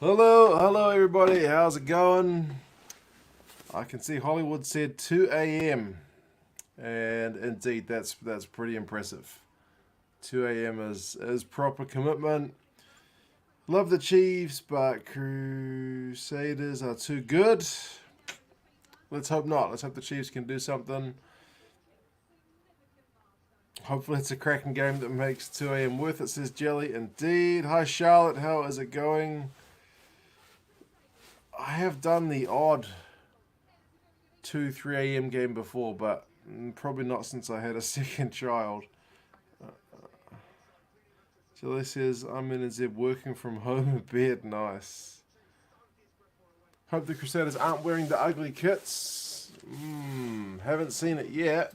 Hello everybody. How's it going? I can see Hollywood said 2 a.m. and indeed that's pretty impressive. 2 a.m. is proper commitment. Love the Chiefs, but Crusaders are too good. Let's hope not. Let's hope the Chiefs can do something. Hopefully it's a cracking game that makes 2 a.m. worth it, says Jelly. Indeed. Hi Charlotte, how is it going? I have done the odd 2, 3 a.m. game before, but probably not since I had a second child. Jelly says, I'm in NZ working from home in bed. Nice. Hope the Crusaders aren't wearing the ugly kits. Haven't seen it yet.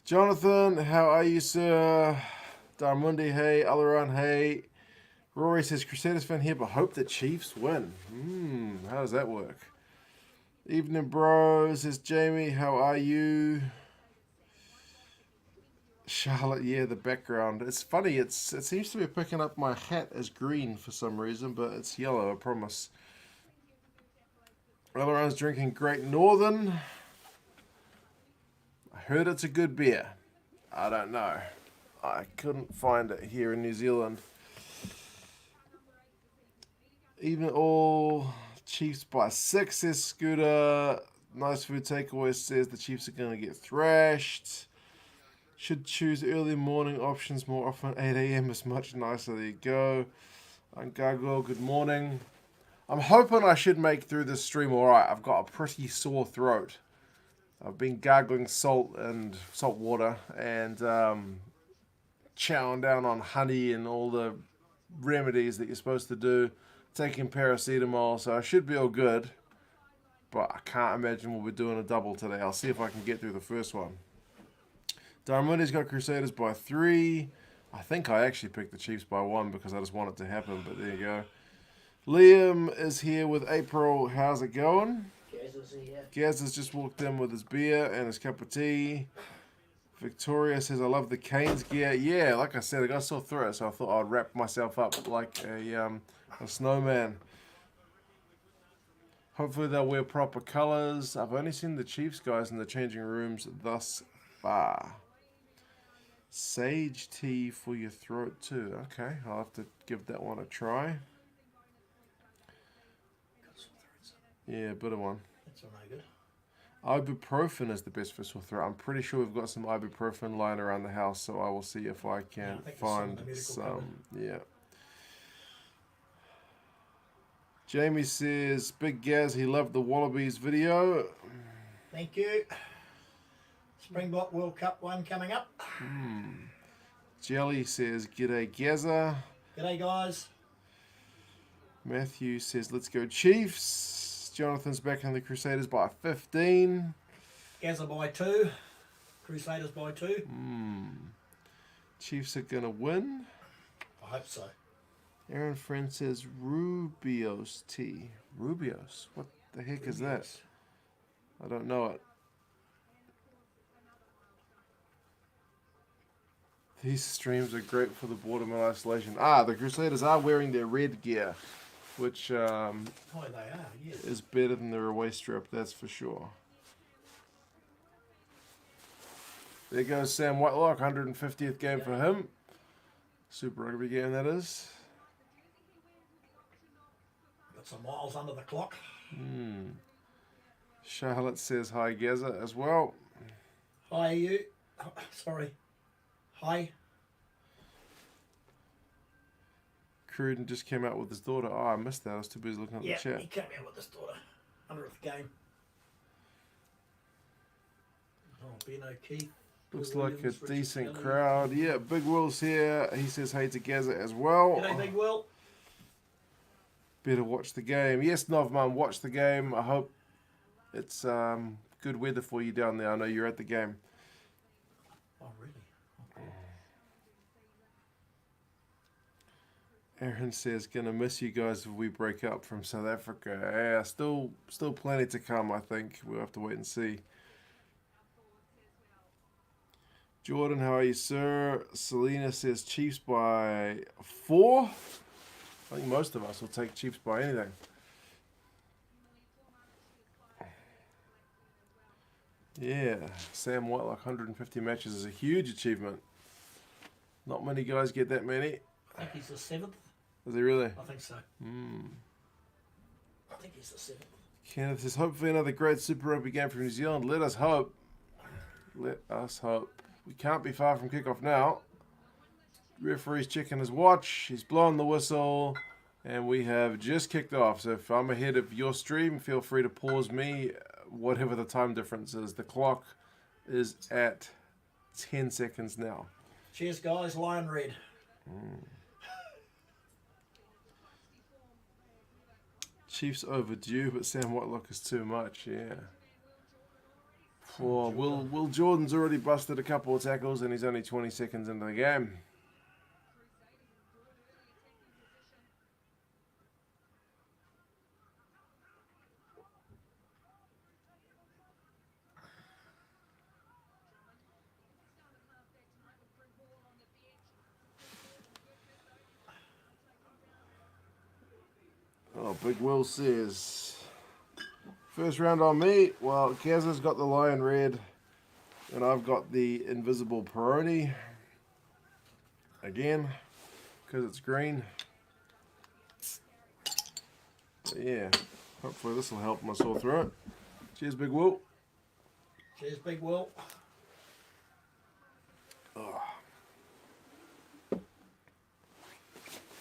Jonathan, how are you, sir? Darmundi, hey. Alaran, hey. Rory says, Crusaders fan here, but hope the Chiefs win. How does that work? Evening, bro, says Jamie, how are you? Charlotte, yeah, the background. It's funny, it seems to be picking up my hat as green for some reason, but it's yellow, I promise. Alaran's drinking Great Northern. I heard it's a good beer. I don't know. I couldn't find it here in New Zealand. Even all Chiefs by 6, says Scooter. Nice Food Takeaway says the Chiefs are going to get thrashed. Should choose early morning options more often. 8 a.m. is much nicer. There you go. I'm Gargoyle. Good morning. I'm hoping I should make through this stream alright. I've got a pretty sore throat. I've been gargling salt water and chowing down on honey and all the remedies that you're supposed to do. Taking paracetamol, so I should be all good. But I can't imagine we'll be doing a double today. I'll see if I can get through the first one. Darmundi's got Crusaders by 3. I think I actually picked the Chiefs by 1 because I just want it to happen, but there you go. Liam is here with April. How's it going? Gaz is here. Gaz has just walked in with his beer and his cup of tea. Victoria says, I love the Canes gear. Yeah, like I said, I got sore throat, so I thought I'd wrap myself up like a snowman. Hopefully they'll wear proper colours. I've only seen the Chiefs guys in the changing rooms thus far. Sage tea for your throat too. Okay, I'll have to give that one a try. Yeah, a bit of one. That's all no good. Ibuprofen is the best for sore throat. I'm pretty sure we've got some ibuprofen lying around the house, so I will see if I can find some. Yeah. Jamie says, Big Gaz, he loved the Wallabies video. Thank you. Springbok World Cup 1 coming up. Jelly says, G'day Gazza. G'day guys. Matthew says, let's go Chiefs. Jonathan's back in the Crusaders by 15. Gaza by 2. Crusaders by 2. Chiefs are going to win. I hope so. Aaron Friend says, Rubios tea. Rubios? What the heck is that? I don't know it. These streams are great for the boredom and isolation. The Crusaders are wearing their red gear, which They are, yes. is better than their away strip, that's for sure. There goes Sam Whitelock, 150th game for him. Super Rugby game, that is. Got some miles under the clock. Charlotte says hi Gaza as well. Hi you. Oh, sorry. Hi. Cruden just came out with his daughter. Oh, I missed that. I was too busy looking at the Yeah, chat. he came out with his daughter. 100th game. Oh, Ben O'Keefe. Looks Will like a Williams, Richard decent Kelly. crowd. Yeah, Big Will's here. He says hey to Gaza as well. G'day Big Will. Better watch the game. Yes, Novman, watch the game. I hope it's good weather for you down there. I know you're at the game. Oh, really? Aaron says, gonna miss you guys if we break up from South Africa. Yeah, still plenty to come, I think. We'll have to wait and see. Jordan, how are you, sir? Selena says Chiefs by 4. I think most of us will take Chiefs by anything. Yeah, Sam Whitelock, 150 matches is a huge achievement. Not many guys get that many. I think he's the 7th. Is he really? I think so. I think he's the 7th. Kenneth says, hopefully another great Super Rugby game from New Zealand. Let us hope. Let us hope. We can't be far from kickoff now. Referee's checking his watch. He's blowing the whistle. And we have just kicked off. So if I'm ahead of your stream, feel free to pause me, whatever the time difference is. The clock is at 10 seconds now. Cheers, guys. Lion red. Chiefs overdue, but Sam Whitelock is too much, yeah. Well, Will Jordan's already busted a couple of tackles and he's only 20 seconds into the game. Oh, Big Will says, first round on me. Well, Kaz's got the lion red, and I've got the invisible Peroni. Again, because it's green. But yeah, hopefully this will help my sore throat. Cheers, Big Will. Cheers, Big Will.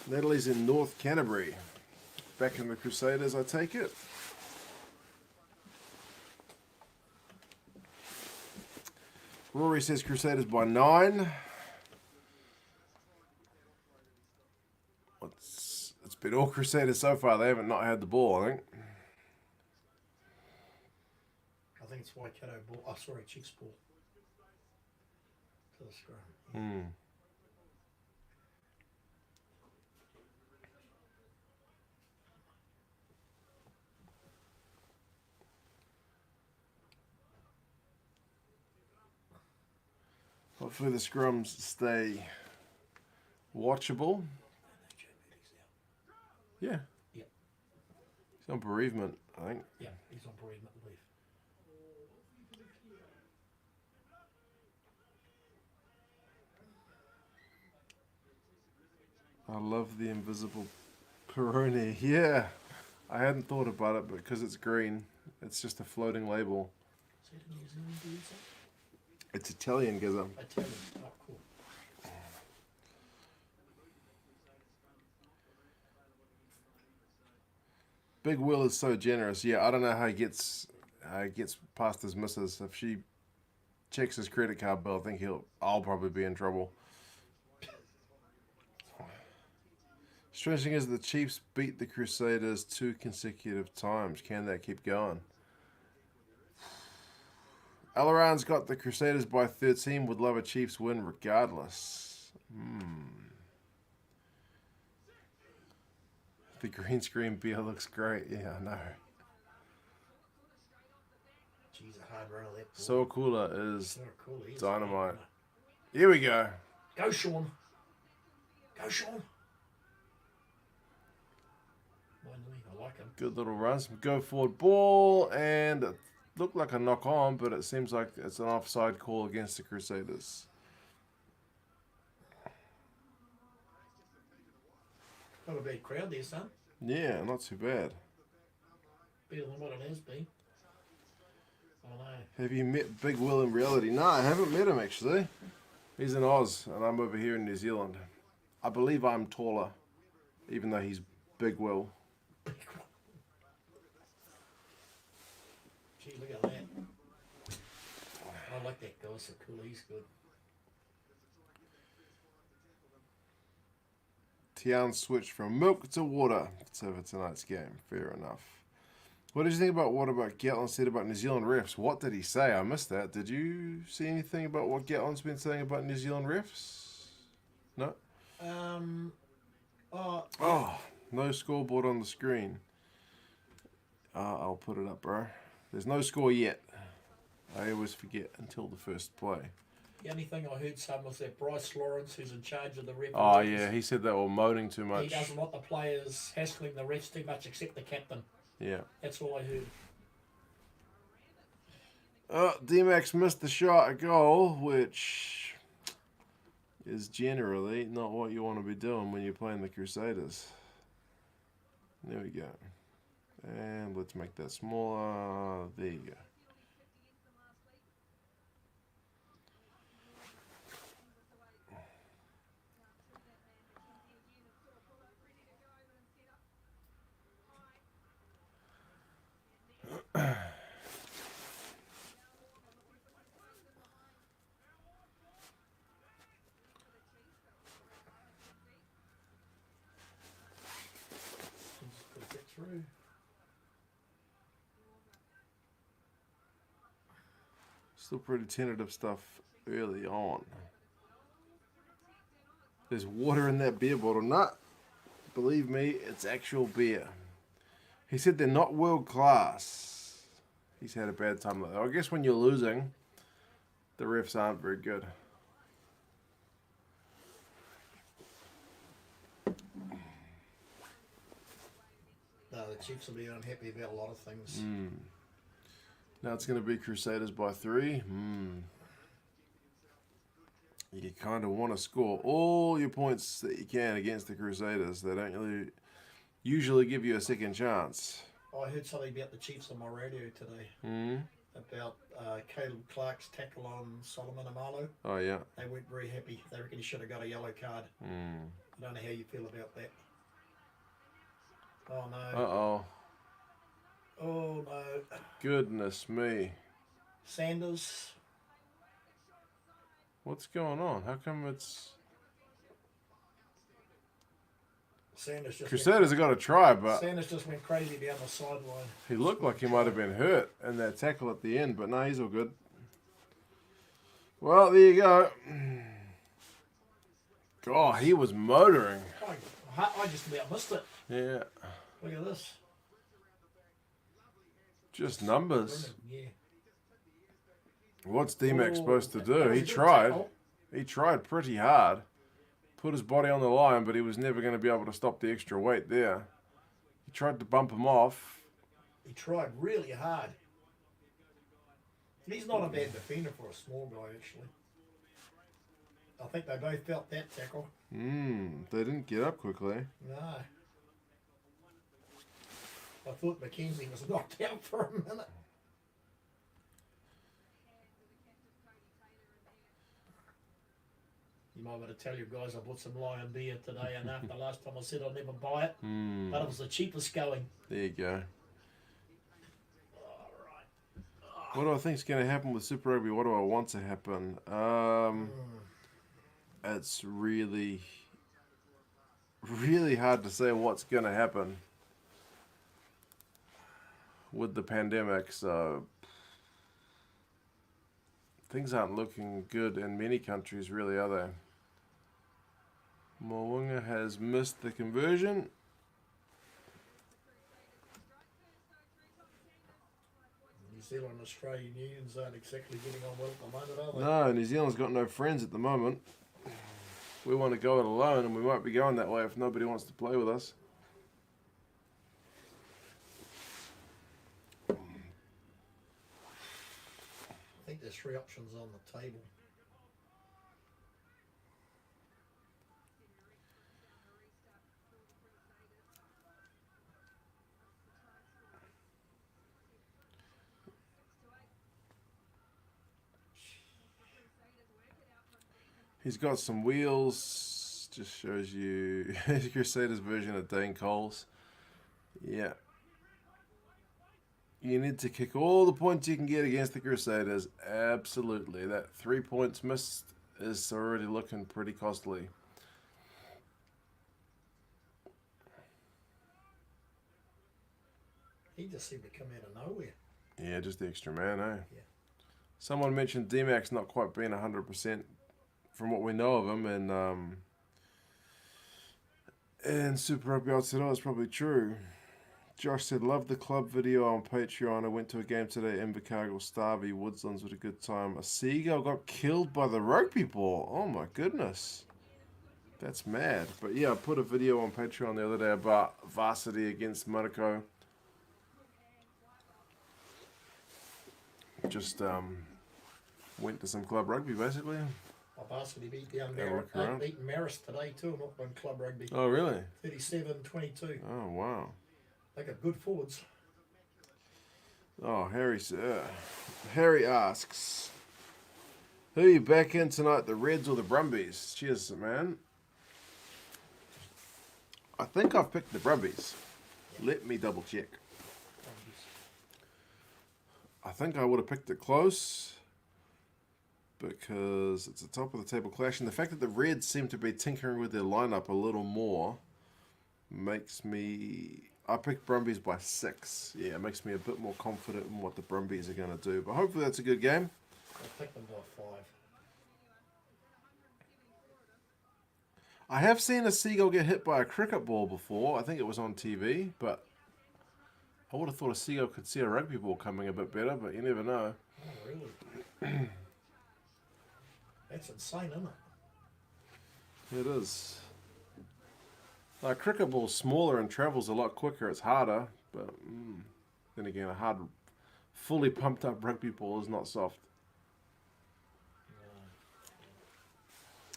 Natalie's in North Canterbury. Back in the Crusaders, I take it. Rory says Crusaders by 9. It's been all Crusaders so far. They haven't not had the ball, I think. I think it's Waikato ball. Oh, sorry, Chiefs ball. To the scrum. Hopefully the scrums stay watchable. Yeah. Yep. He's on bereavement, I think. Yeah, he's on bereavement leave. I love the invisible Peroni. Yeah. I hadn't thought about it, but because it's green, it's just a floating label. Is that a New Zealand dude? It's Italian, Giza. Italian. Oh, cool. Big Will is so generous. Yeah, I don't know how he gets past his missus. If she checks his credit card bill, I think I'll probably be in trouble. Strange thing is the Chiefs beat the Crusaders 2 consecutive times. Can that keep going? Alaran's got the Crusaders by 13. Would love a Chiefs win regardless. The green screen beer looks great. Yeah, I know. Jeez, a hard run of that ball. So Cooler is So cool. He is dynamite. cool. Here we go. Go, Sean. Go, Sean. Mind me, I like him. Good little run. Some go forward ball. And it looked like a knock on, but it seems like it's an offside call against the Crusaders. Not a bad crowd there, son. Yeah, not too bad. Better than what it has been. I know. Have you met Big Will in reality? No, I haven't met him actually. He's in Oz, and I'm over here in New Zealand. I believe I'm taller, even though he's Big Will. Gee, look at that. I like that guy, so cool. He's good. Tian switched from milk to water for tonight's game. Fair enough. What did you think about what Gatlin said about New Zealand refs? What did he say? I missed that. Did you see anything about what Gatlin's been saying about New Zealand refs? No? Oh, no scoreboard on the screen. I'll put it up, bro. There's no score yet. I always forget until the first play. The only thing I heard some was that Bryce Lawrence, who's in charge of the referees. Oh, yeah, he said they were moaning too He much. doesn't want the players hassling the refs too much, except the captain. Yeah. That's all I heard. D-Max missed the shot at goal, which is generally not what you want to be doing when you're playing the Crusaders. There we go. And let's make that smaller. There you go. Through. Still pretty tentative stuff early on. There's water in that beer bottle. Not, believe me, it's actual beer. He said they're not world class. He's had a bad time though. I guess when you're losing, the refs aren't very good. No, the Chiefs will be unhappy about a lot of things. Now it's going to be Crusaders by 3. You kind of want to score all your points that you can against the Crusaders. They don't really usually give you a second chance. I heard something about the Chiefs on my radio today. About Caleb Clark's tackle on Solomon Amalu. Oh, yeah. They weren't very happy. They reckon he should have got a yellow card. I don't know how you feel about that. Oh, no. Uh-oh. Oh, no. Goodness me. Sanders. What's going on? How come it's... Sanders just Crusaders have got to try, but Sanders just went crazy down the sideline. he looked like he might have been hurt in that tackle at the end, but no, he's all good. Well, there you go. God, he was motoring. I just about missed it. Yeah. Look at this. Just numbers. Yeah. What's D-Mac supposed to that do? was He a good tried. tackle. He tried pretty hard. Put his body on the line, but he was never going to be able to stop the extra weight there. He tried to bump him off. He tried really hard. He's not a bad defender for a small guy, actually. I think they both felt that tackle. They didn't get up quickly. No. I thought McKenzie was knocked out for a minute. You might want to tell you guys I bought some Lion beer today, and after last time I said I'd never buy it, but it was the cheapest going. There you go. What do I think is going to happen with Super Rugby? What do I want to happen? It's really, really hard to say what's going to happen with the pandemic. So things aren't looking good in many countries, really, are they? Mo'unga has missed the conversion. New Zealand and Australian unions aren't exactly getting on well at the moment, are they? No, New Zealand's got no friends at the moment. We want to go it alone, and we might be going that way if nobody wants to play with us. I think there's 3 options on the table. He's got some wheels. Just shows you Crusaders version of Dane Coles. Yeah. You need to kick all the points you can get against the Crusaders. Absolutely. That 3 points missed is already looking pretty costly. He just seemed to come out of nowhere. Yeah, just the extra man, eh? Yeah. Someone mentioned D-Mac's not quite being 100% from what we know of him, and Super Rugby Aotearoa is probably true. Josh said, love the club video on Patreon. I went to a game today, Invercargill, Starvey, Woodlands with a good time. A seagull got killed by the rugby ball. Oh my goodness. That's mad. But yeah, I put a video on Patreon the other day about varsity against Monaco. Just went to some club rugby basically. Our varsity beat Marist today too, not on club rugby. Oh really? 37-22. Oh wow. They got good forwards. Oh, Harry asks, who are you back in tonight, the Reds or the Brumbies? Cheers, man. I think I've picked the Brumbies. Let me double check. I think I would have picked it close because it's a top of the table clash, and the fact that the Reds seem to be tinkering with their lineup a little more makes me... I picked Brumbies by 6. Yeah, it makes me a bit more confident in what the Brumbies are going to do. But hopefully that's a good game. I picked them by 5. I have seen a seagull get hit by a cricket ball before. I think it was on TV, but I would have thought a seagull could see a rugby ball coming a bit better, but you never know. Oh, really? That's insane, isn't it? It is. A cricket ball's smaller and travels a lot quicker. It's harder, but then again, a hard, fully pumped up rugby ball is not soft.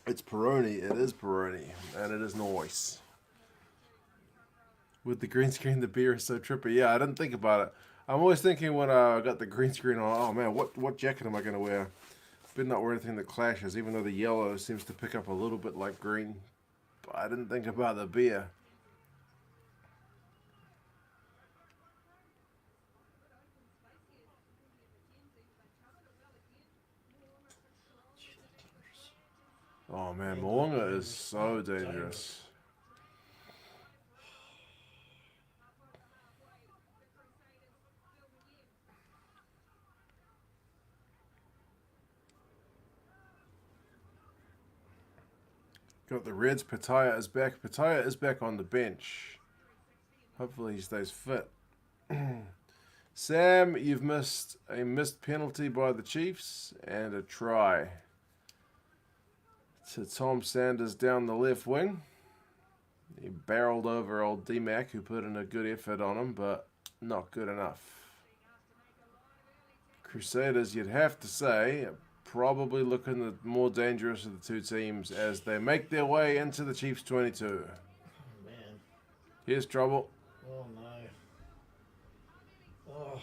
It's Peroni. It is Peroni, and it is nice. With the green screen, the beer is so trippy. Yeah, I didn't think about it. I'm always thinking when I got the green screen on, oh man, what jacket am I going to wear? Better not wear anything that clashes, even though the yellow seems to pick up a little bit like green. But I didn't think about the beer. Oh man, Moonga is so dangerous. Got the Reds. Pataya is back. Pataya is back on the bench. Hopefully he stays fit. Sam, you've missed a missed penalty by the Cheifs and a try to Tom Sanders down the left wing. He barreled over old D-Mac, who put in a good effort on him, but not good enough. Crusaders, you'd have to say, probably looking the more dangerous of the two teams as they make their way into the Chiefs 22. Oh, man. Here's trouble. Oh, no. Oh.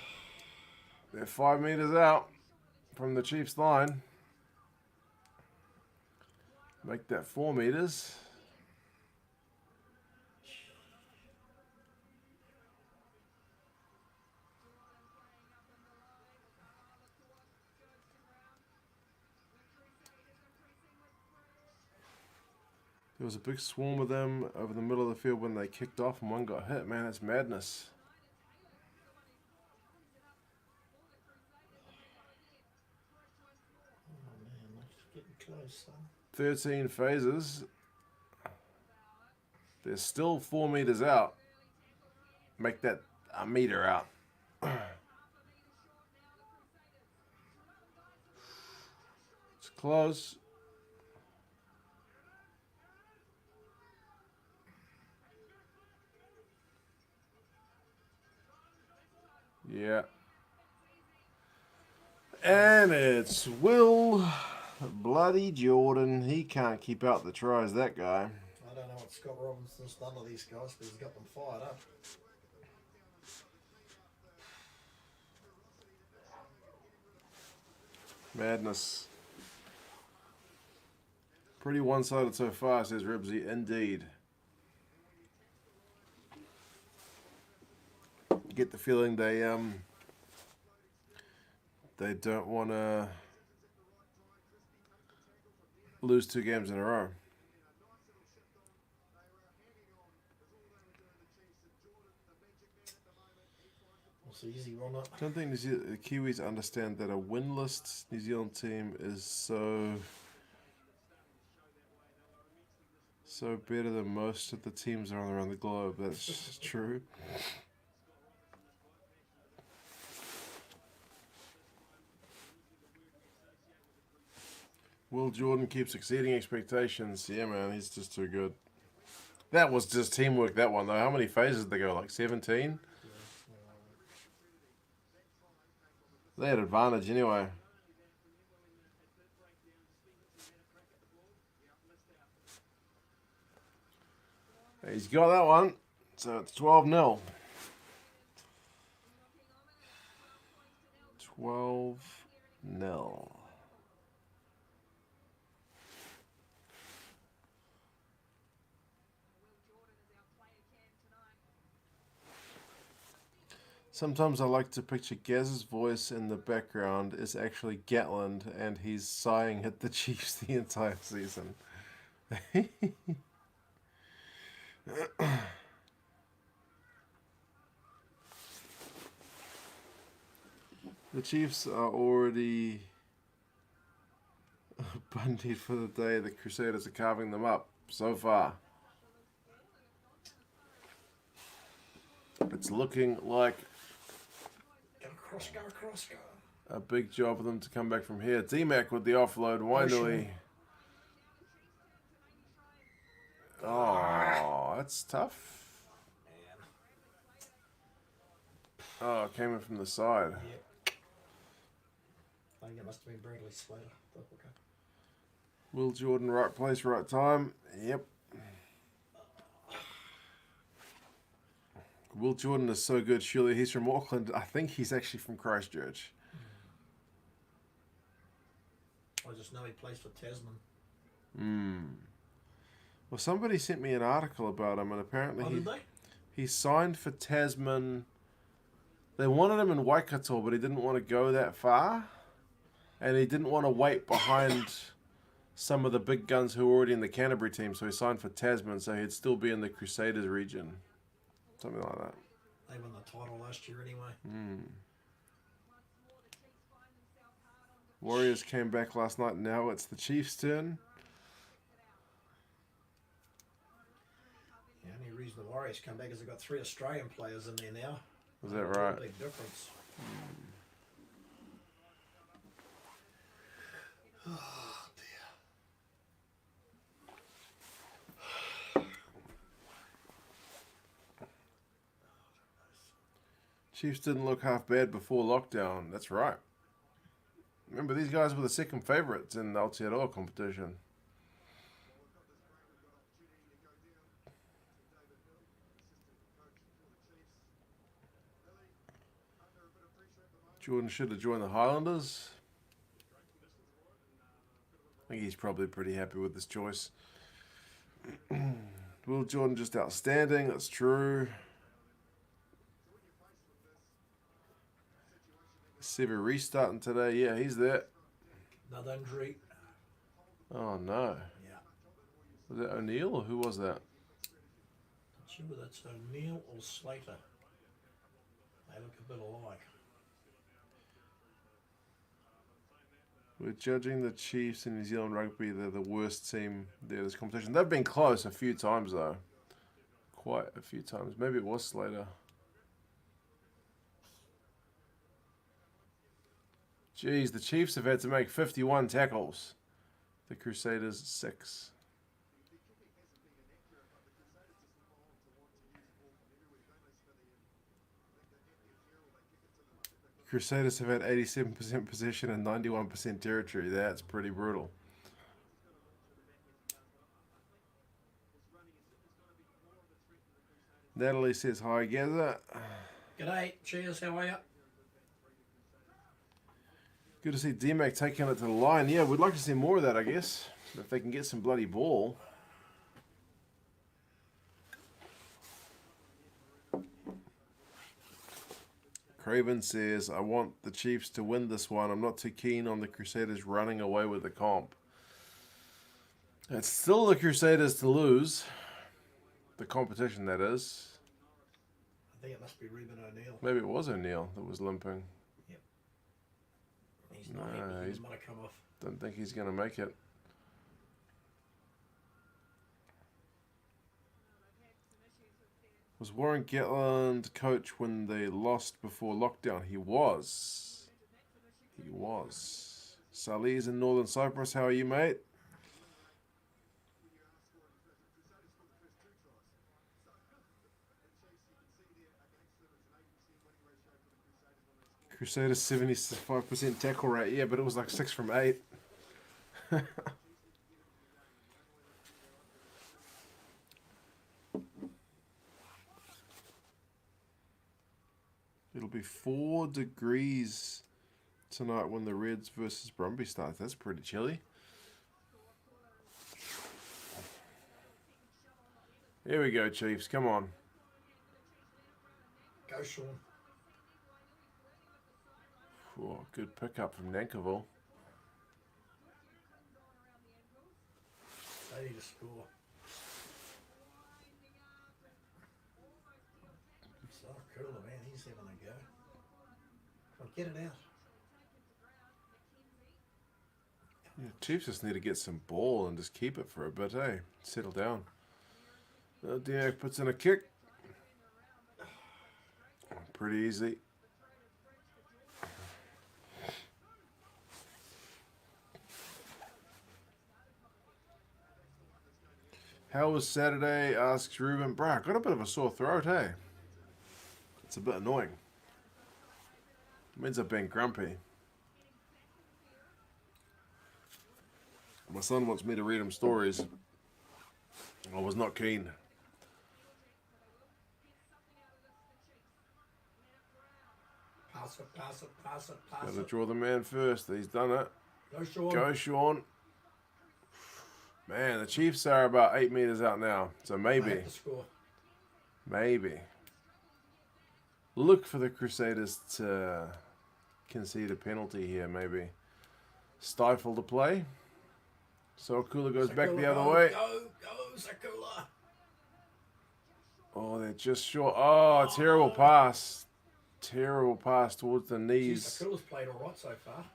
They're 5 meters out from the Chiefs line. Make that 4 meters. There was a big swarm of them over the middle of the field when they kicked off and one got hit. Man, that's madness. Oh, man, that's getting close, son. 13 phases. They're still 4 meters out. Make that a meter out. It's close. Yeah. And it's Will Bloody Jordan. He can't keep out the tries, that guy. I don't know what Scott Robinson's done to these guys, but he's got them fired up. Madness. Pretty one-sided so far, says Ribsy. Indeed. Get the feeling they don't want to lose 2 games in a row. It's easy, Ron. I don't think the Kiwis understand that a winless New Zealand team is so better than most of the teams around the globe. That's true. Will Jordan keeps exceeding expectations. Yeah, man, he's just too good. That was just teamwork, that one, though. How many phases did they go? Like 17? They had advantage anyway. He's got that one. So it's 12-0. 12-0. Sometimes I like to picture Gaz's voice in the background is actually Gatland, and he's sighing at the Chiefs the entire season. The Chiefs are already bundied for the day. The Crusaders are carving them up so far. It's looking like a big job for them to come back from here. D-Mac with the offload. Windley. Oh, that's tough. Oh, it came in from the side. Yep. I think it must have been Bradley Slater. Okay. Will Jordan, right place, right time. Yep. Will Jordan is so good. Surely he's from Auckland. I think he's actually from Christchurch. I just know he plays for Tasman. Well, somebody sent me an article about him, and apparently he signed for Tasman. They wanted him in Waikato, but he didn't want to go that far. And he didn't want to wait behind some of the big guns who were already in the Canterbury team, so he signed for Tasman, so he'd still be in the Crusaders region. Something like that. They won the title last year anyway. Warriors came back last night. Now it's the Chiefs' turn. The only reason the Warriors come back is they've got 3 Australian players in there now. Is that right? Big difference. Oh dear. Chiefs didn't look half bad before lockdown. That's right. Remember, these guys were the second favourites in the Aotearoa competition. Jordan should have joined the Highlanders. I think he's probably pretty happy with this choice. Will Jordan just outstanding. That's true. Sever restarting today. Yeah, he's there. Another injury. Oh, no. Yeah. Was that O'Neill or who was that? Not sure whether that's O'Neill or Slater. They look a bit alike. We're judging the Chiefs in New Zealand rugby. They're the worst team there this competition. They've been close a few times, though. Quite a few times. Maybe it was Slater. Geez, the Chiefs have had to make 51 tackles. The Crusaders, 6. Crusaders have had 87% possession and 91% territory. That's pretty brutal. Natalie says hi, Gaza. G'day, cheers, how are you? Good to see D-Mac taking it to the line. Yeah, we'd like to see more of that, I guess. If they can get some bloody ball. Craven says, I want the Chiefs to win this one. I'm not too keen on the Crusaders running away with the comp. It's still the Crusaders to lose. The competition, that is. I think it must be Reuben O'Neill. Maybe it was O'Neill that was limping. Yep. He's not happy. He might have come off. Don't think he's going to make it. Was Warren Gatland coach when they lost before lockdown? He was. He was. Salih's in Northern Cyprus. How are you, mate? Crusaders 75% tackle rate. Yeah, but it was like 6 from 8. It'll be 4 degrees tonight when the Reds versus Brumby starts. That's pretty chilly. Here we go, Chiefs. Come on. Go, Sean. Oh, good pickup from Nankerville. They need to score. So cool, man. He's having a go. Come on, get it out. Yeah, Chiefs just need to get some ball and just keep it for a bit, eh? Settle down. Diak puts in a kick. Pretty easy. How was Saturday? Asks Ruben. Bro, I got a bit of a sore throat, hey? It's a bit annoying. It means I've been grumpy. My son wants me to read him stories. I was not keen. Pass it, pass it, pass it, pass Gotta it. draw the man first. He's done it. Go, Sean. Go, Sean. Man, the Chiefs are about 8 meters out now. So They maybe. have to score. Maybe. Look for the Crusaders to concede a penalty here, maybe. Stifle the play. So Akula goes back Sakula, the other go, way. Go, Sakula. Oh, they're just short. Oh, terrible pass. Terrible pass towards the knees. Sakula's played all right so far.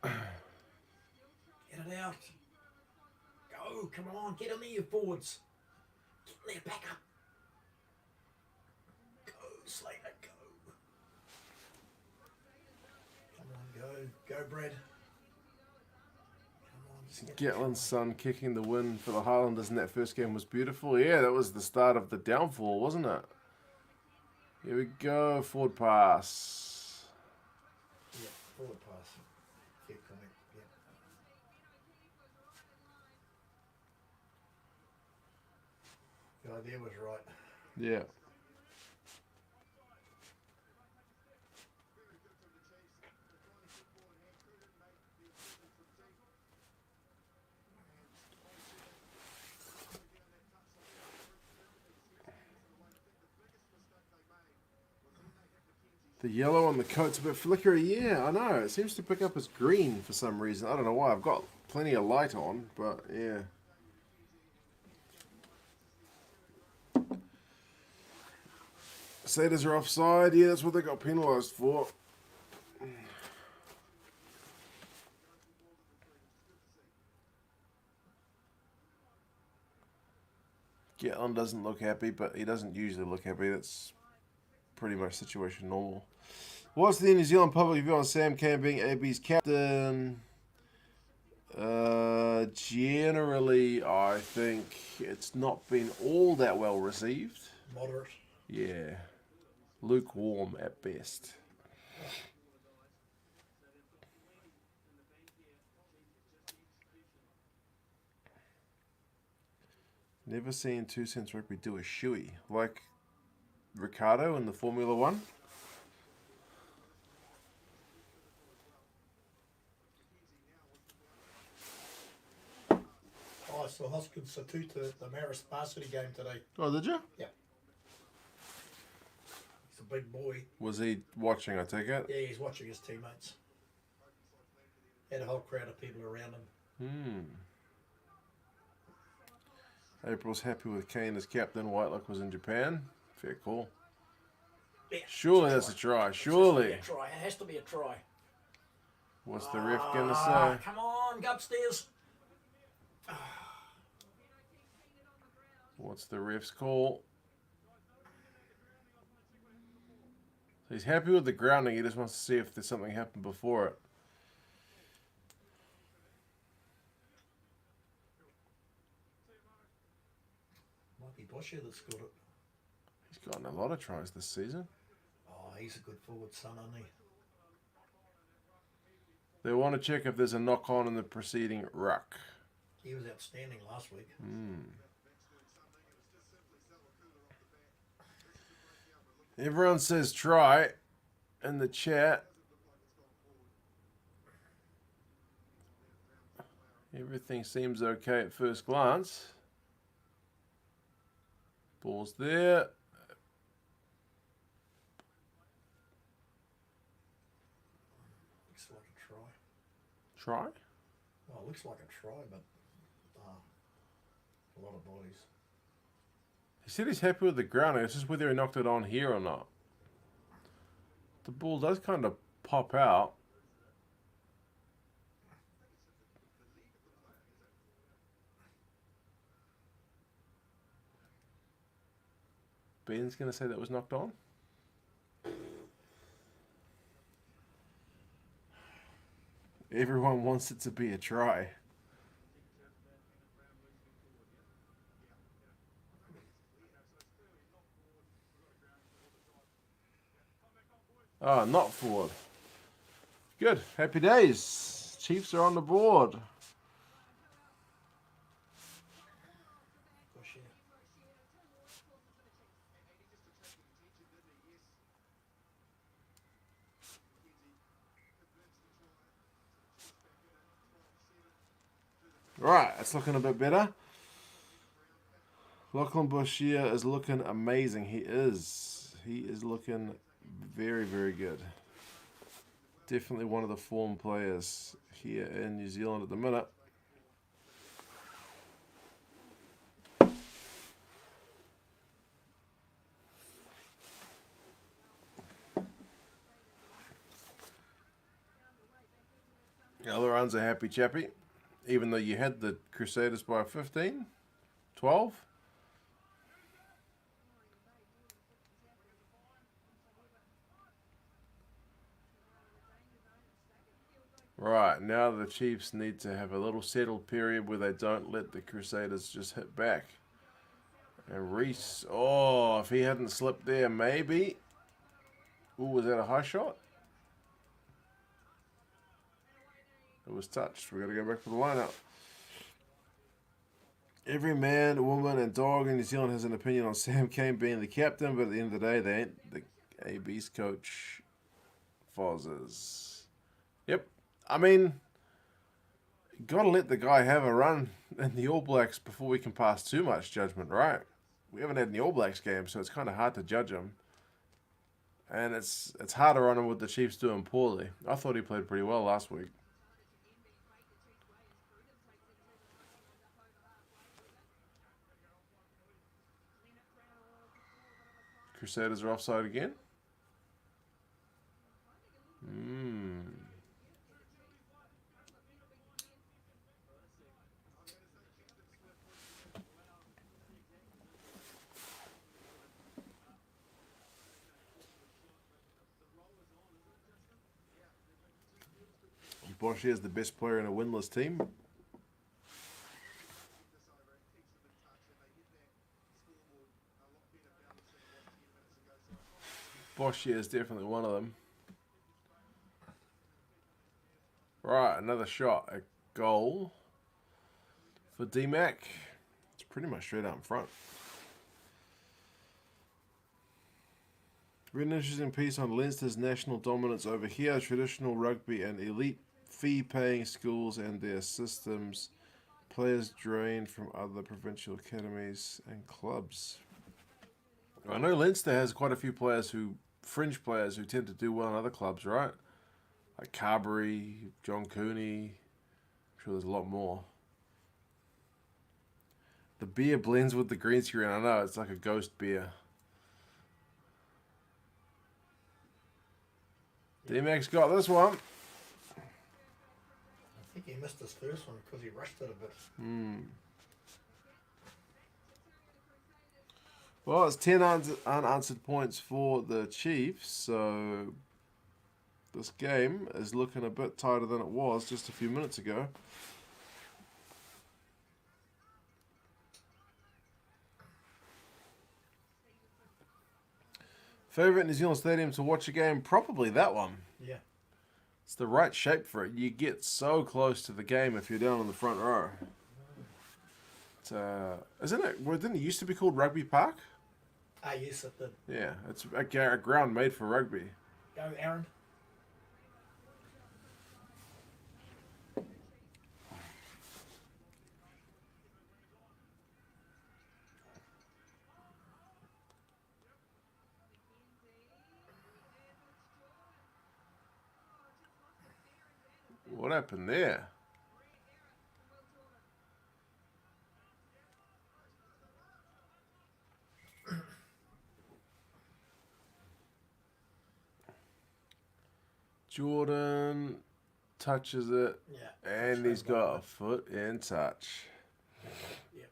Get it out. Go, come on, get in there, you forwards. Get in there, back up. Go, Slater, go. Come on, go, Brad. Come on, just get Gatlin's son kicking the win for the Highlanders in that first game was beautiful. Yeah, that was the start of the downfall, wasn't it? Here we go, forward pass. Yeah, forward pass. Fair comment, yeah. The idea was right. Yeah. The yellow on the coat's a bit flickery. Yeah, I know. It seems to pick up as green for some reason. I don't know why. I've got plenty of light on, but yeah. Crusaders are offside. Yeah, that's what they got penalised for. Gatlin doesn't look happy, but he doesn't usually look happy. That's pretty much situation normal. What's the New Zealand public view on Sam Cane being AB's captain? Generally, I think it's not been all that well received. Moderate. Yeah. Lukewarm at best. Never seen Two Cents Rugby do a shoey. Like Ricardo in the Formula One. Oh, I saw Hoskins Satuta at the Maris varsity game today. Oh, did you? Yeah. He's a big boy. Was he watching, I take it? Yeah, he's watching his teammates. Had a whole crowd of people around him. April's happy with Kane as captain. Whitelock was in Japan. Fair call. Yeah, Surely that's a try. Surely. It has to be a try. What's the ref gonna Ah, say? come on, go upstairs. What's the ref's call? He's happy with the grounding. He just wants to see if there's something happened before it. be Boshier that scored it. He's gotten a lot of tries this season. Oh, he's a good forward son, isn't he? They want to check if there's a knock-on in the preceding ruck. He was outstanding last week. Everyone says try in the chat. Everything seems okay at first glance. Ball's there. Looks like a try. Try? Well, it looks like a try, but a lot of bodies. He said he's happy with the ground. It's just whether he knocked it on here or not. The ball does kind of pop out. Ben's going to say that was knocked on. Everyone wants it to be a try. Oh, not forward. Good. Happy days. Chiefs are on the board. Boshier. Right, it's looking a bit better. Lachlan Boshier is looking amazing. He is. He is looking very, very good. Definitely one of the form players here in New Zealand at the minute. Aileron's a happy chappy, even though you had the Crusaders by 15, 12. Right, now the Chiefs need to have a little settled period where they don't let the Crusaders just hit back. And Reese, oh, if he hadn't slipped there, maybe. Ooh, was that a high shot? It was touched. We've got to go back to the lineup. Every man, woman, and dog in New Zealand has an opinion on Sam Cane being the captain, but at the end of the day, they ain't the AB's coach. Fozzers. Yep. I mean, got to let the guy have a run in the All Blacks before we can pass too much judgment, right? We haven't had any All Blacks games, so it's kind of hard to judge him. And it's harder on him with the Chiefs doing poorly. I thought he played pretty well last week. Crusaders are offside again. Boshier is the best player in a winless team. Boshier is definitely one of them. Right, another shot. A goal for D-Mac. It's pretty much straight out in front. Read an interesting piece on Leinster's national dominance over here, traditional rugby and elite fee-paying schools and their systems. Players drained from other provincial academies and clubs. I know Leinster has quite a few players fringe players who tend to do well in other clubs, right? Like Carberry, John Cooney. I'm sure there's a lot more. The beer blends with the green screen. I know, it's like a ghost beer. D-Mac's got this one. I think he missed his first one because he rushed it a bit. Well, it's 10 unanswered points for the Chiefs, so this game is looking a bit tighter than it was just a few minutes ago. Favorite New Zealand stadium to watch a game? Probably that one. Yeah. It's the right shape for it. You get so close to the game if you're down in the front row. Isn't it? Well, didn't it used to be called Rugby Park? Ah, yes, it did. Yeah, it's a ground made for rugby. Go, Aaron. What happened there? Jordan touches it, Yeah. and he's got a foot in touch. Yep.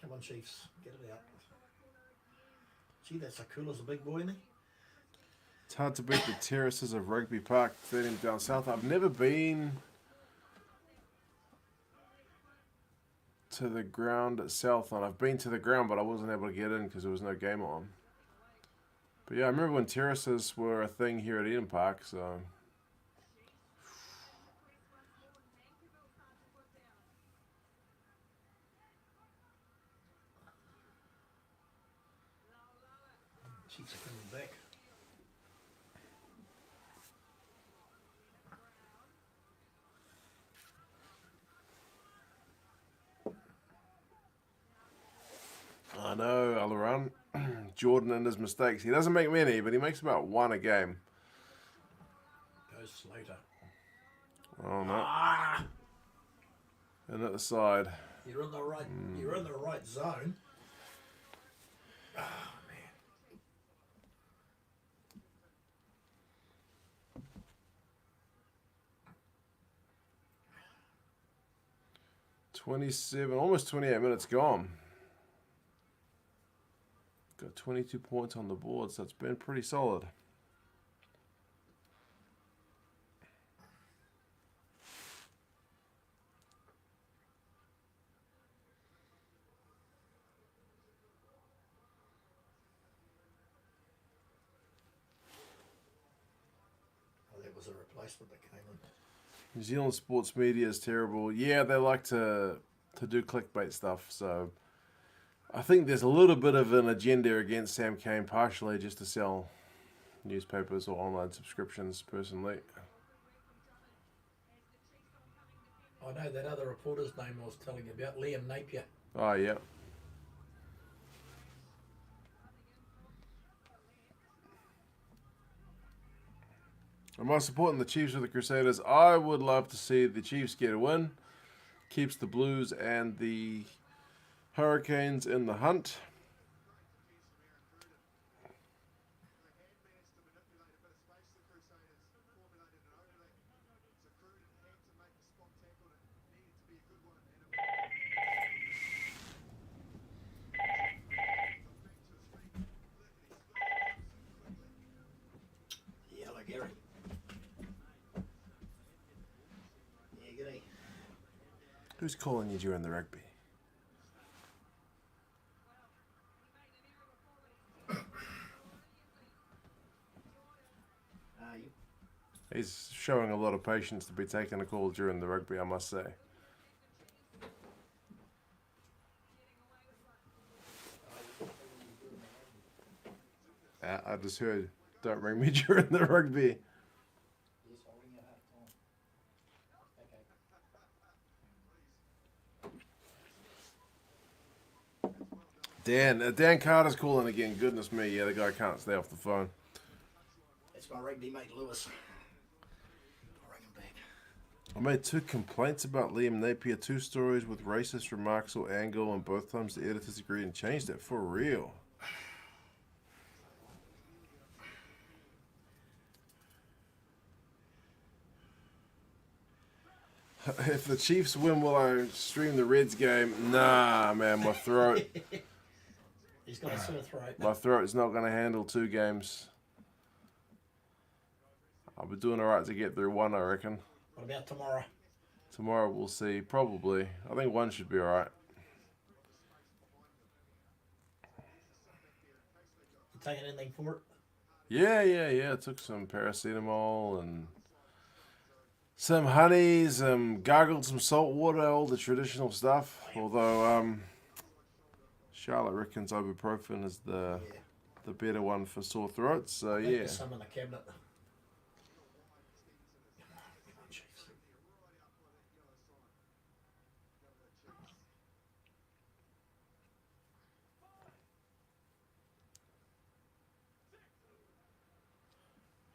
Come on, Cheifs. Get it out. Gee, that's so cool as a big boy, isn't he? It's hard to beat the terraces of Rugby Park, 13 down south. I've never been to the ground at Southland. I've been to the ground, but I wasn't able to get in because there was no game on. But yeah, I remember when terraces were a thing here at Eden Park, so... Cheifs are coming back. I know, Alaran. Jordan and his mistakes. He doesn't make many, but he makes about one a game. Goes Slater. Oh, no. Ah! And at the side. You're in the right. You're in the right zone. Ah, man. 27, almost 28 minutes gone. Got 22 points on the board, so it's been pretty solid. Oh, that was a replacement that came in. New Zealand sports media is terrible. Yeah, they like to do clickbait stuff, so I think there's a little bit of an agenda against Sam Cane, partially just to sell newspapers or online subscriptions, personally. I know that other reporter's name I was telling you about, Liam Napier. Oh, yeah. Am I supporting the Chiefs or the Crusaders? I would love to see the Chiefs get a win. Keeps the Blues and the Hurricanes in the hunt. Yellow Gary. Yeah, g'day. Who's calling you during the rugby? He's showing a lot of patience to be taking a call during the rugby, I must say. I just heard, don't ring me during the rugby. Yes, I'll ring you at half time. Okay. Dan Carter's calling again. Goodness me, yeah, the guy can't stay off the phone. That's my rugby mate, Lewis. I'll ring him back. I made 2 complaints about Liam Napier, 2 stories with racist remarks or angle, and both times the editors agreed and changed it. For real. If the Chiefs win, will I stream the Reds game? Nah, man, my throat. He's got a sore throat. My throat's not going to handle 2 games. I'll be doing alright to get through 1, I reckon. What about tomorrow? Tomorrow we'll see. Probably. I think one should be alright. You taking anything for it? Yeah. I took some paracetamol and some honey, gargled some salt water, all the traditional stuff. Although Charlotte reckons ibuprofen is the better one for sore throats. So I think yeah. there's some in the cabinet. Come on, Cheifs.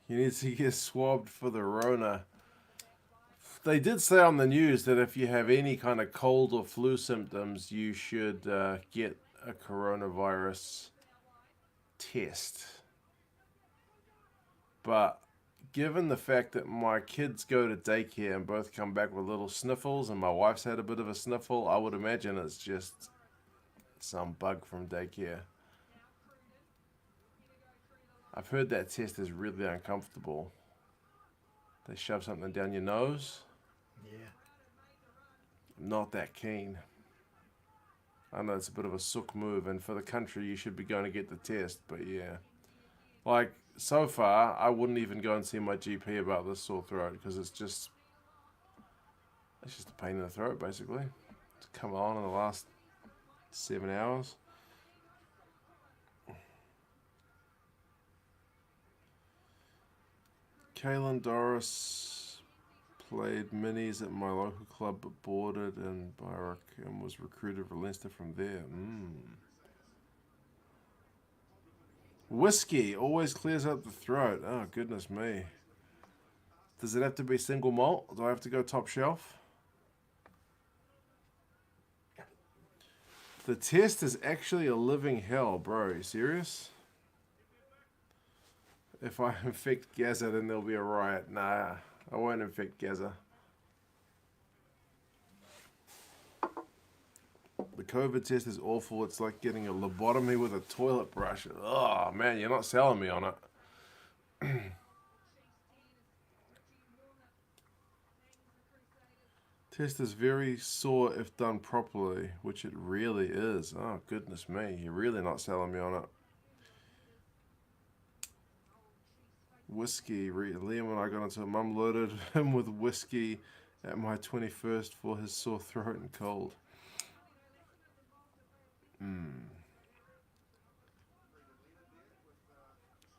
You need to get swabbed for the Rona. They did say on the news that if you have any kind of cold or flu symptoms, you should get a coronavirus test. But given the fact that my kids go to daycare and both come back with little sniffles, and my wife's had a bit of a sniffle, I would imagine it's just some bug from daycare. I've heard that test is really uncomfortable. They shove something down your nose. Yeah. I'm not that keen. I know it's a bit of a sook move, and for the country you should be going to get the test, but yeah. Like, so far, I wouldn't even go and see my GP about this sore throat, because it's just a pain in the throat, basically. It's come on in the last 7 hours. Kaylin Doris played minis at my local club but boarded in Byrock and was recruited for Leinster from there. Whiskey always clears up the throat. Oh, goodness me. Does it have to be single malt? Do I have to go top shelf? The test is actually a living hell, bro. Are you serious? If I infect Gaza, then there'll be a riot. Nah, I won't infect Gaza. The COVID test is awful. It's like getting a lobotomy with a toilet brush. Oh, man, you're not selling me on it. Test is very sore if done properly, which it really is. Oh, goodness me. You're really not selling me on it. Whiskey. Liam and I got into it. Mum loaded him with whiskey at my 21st for his sore throat and cold.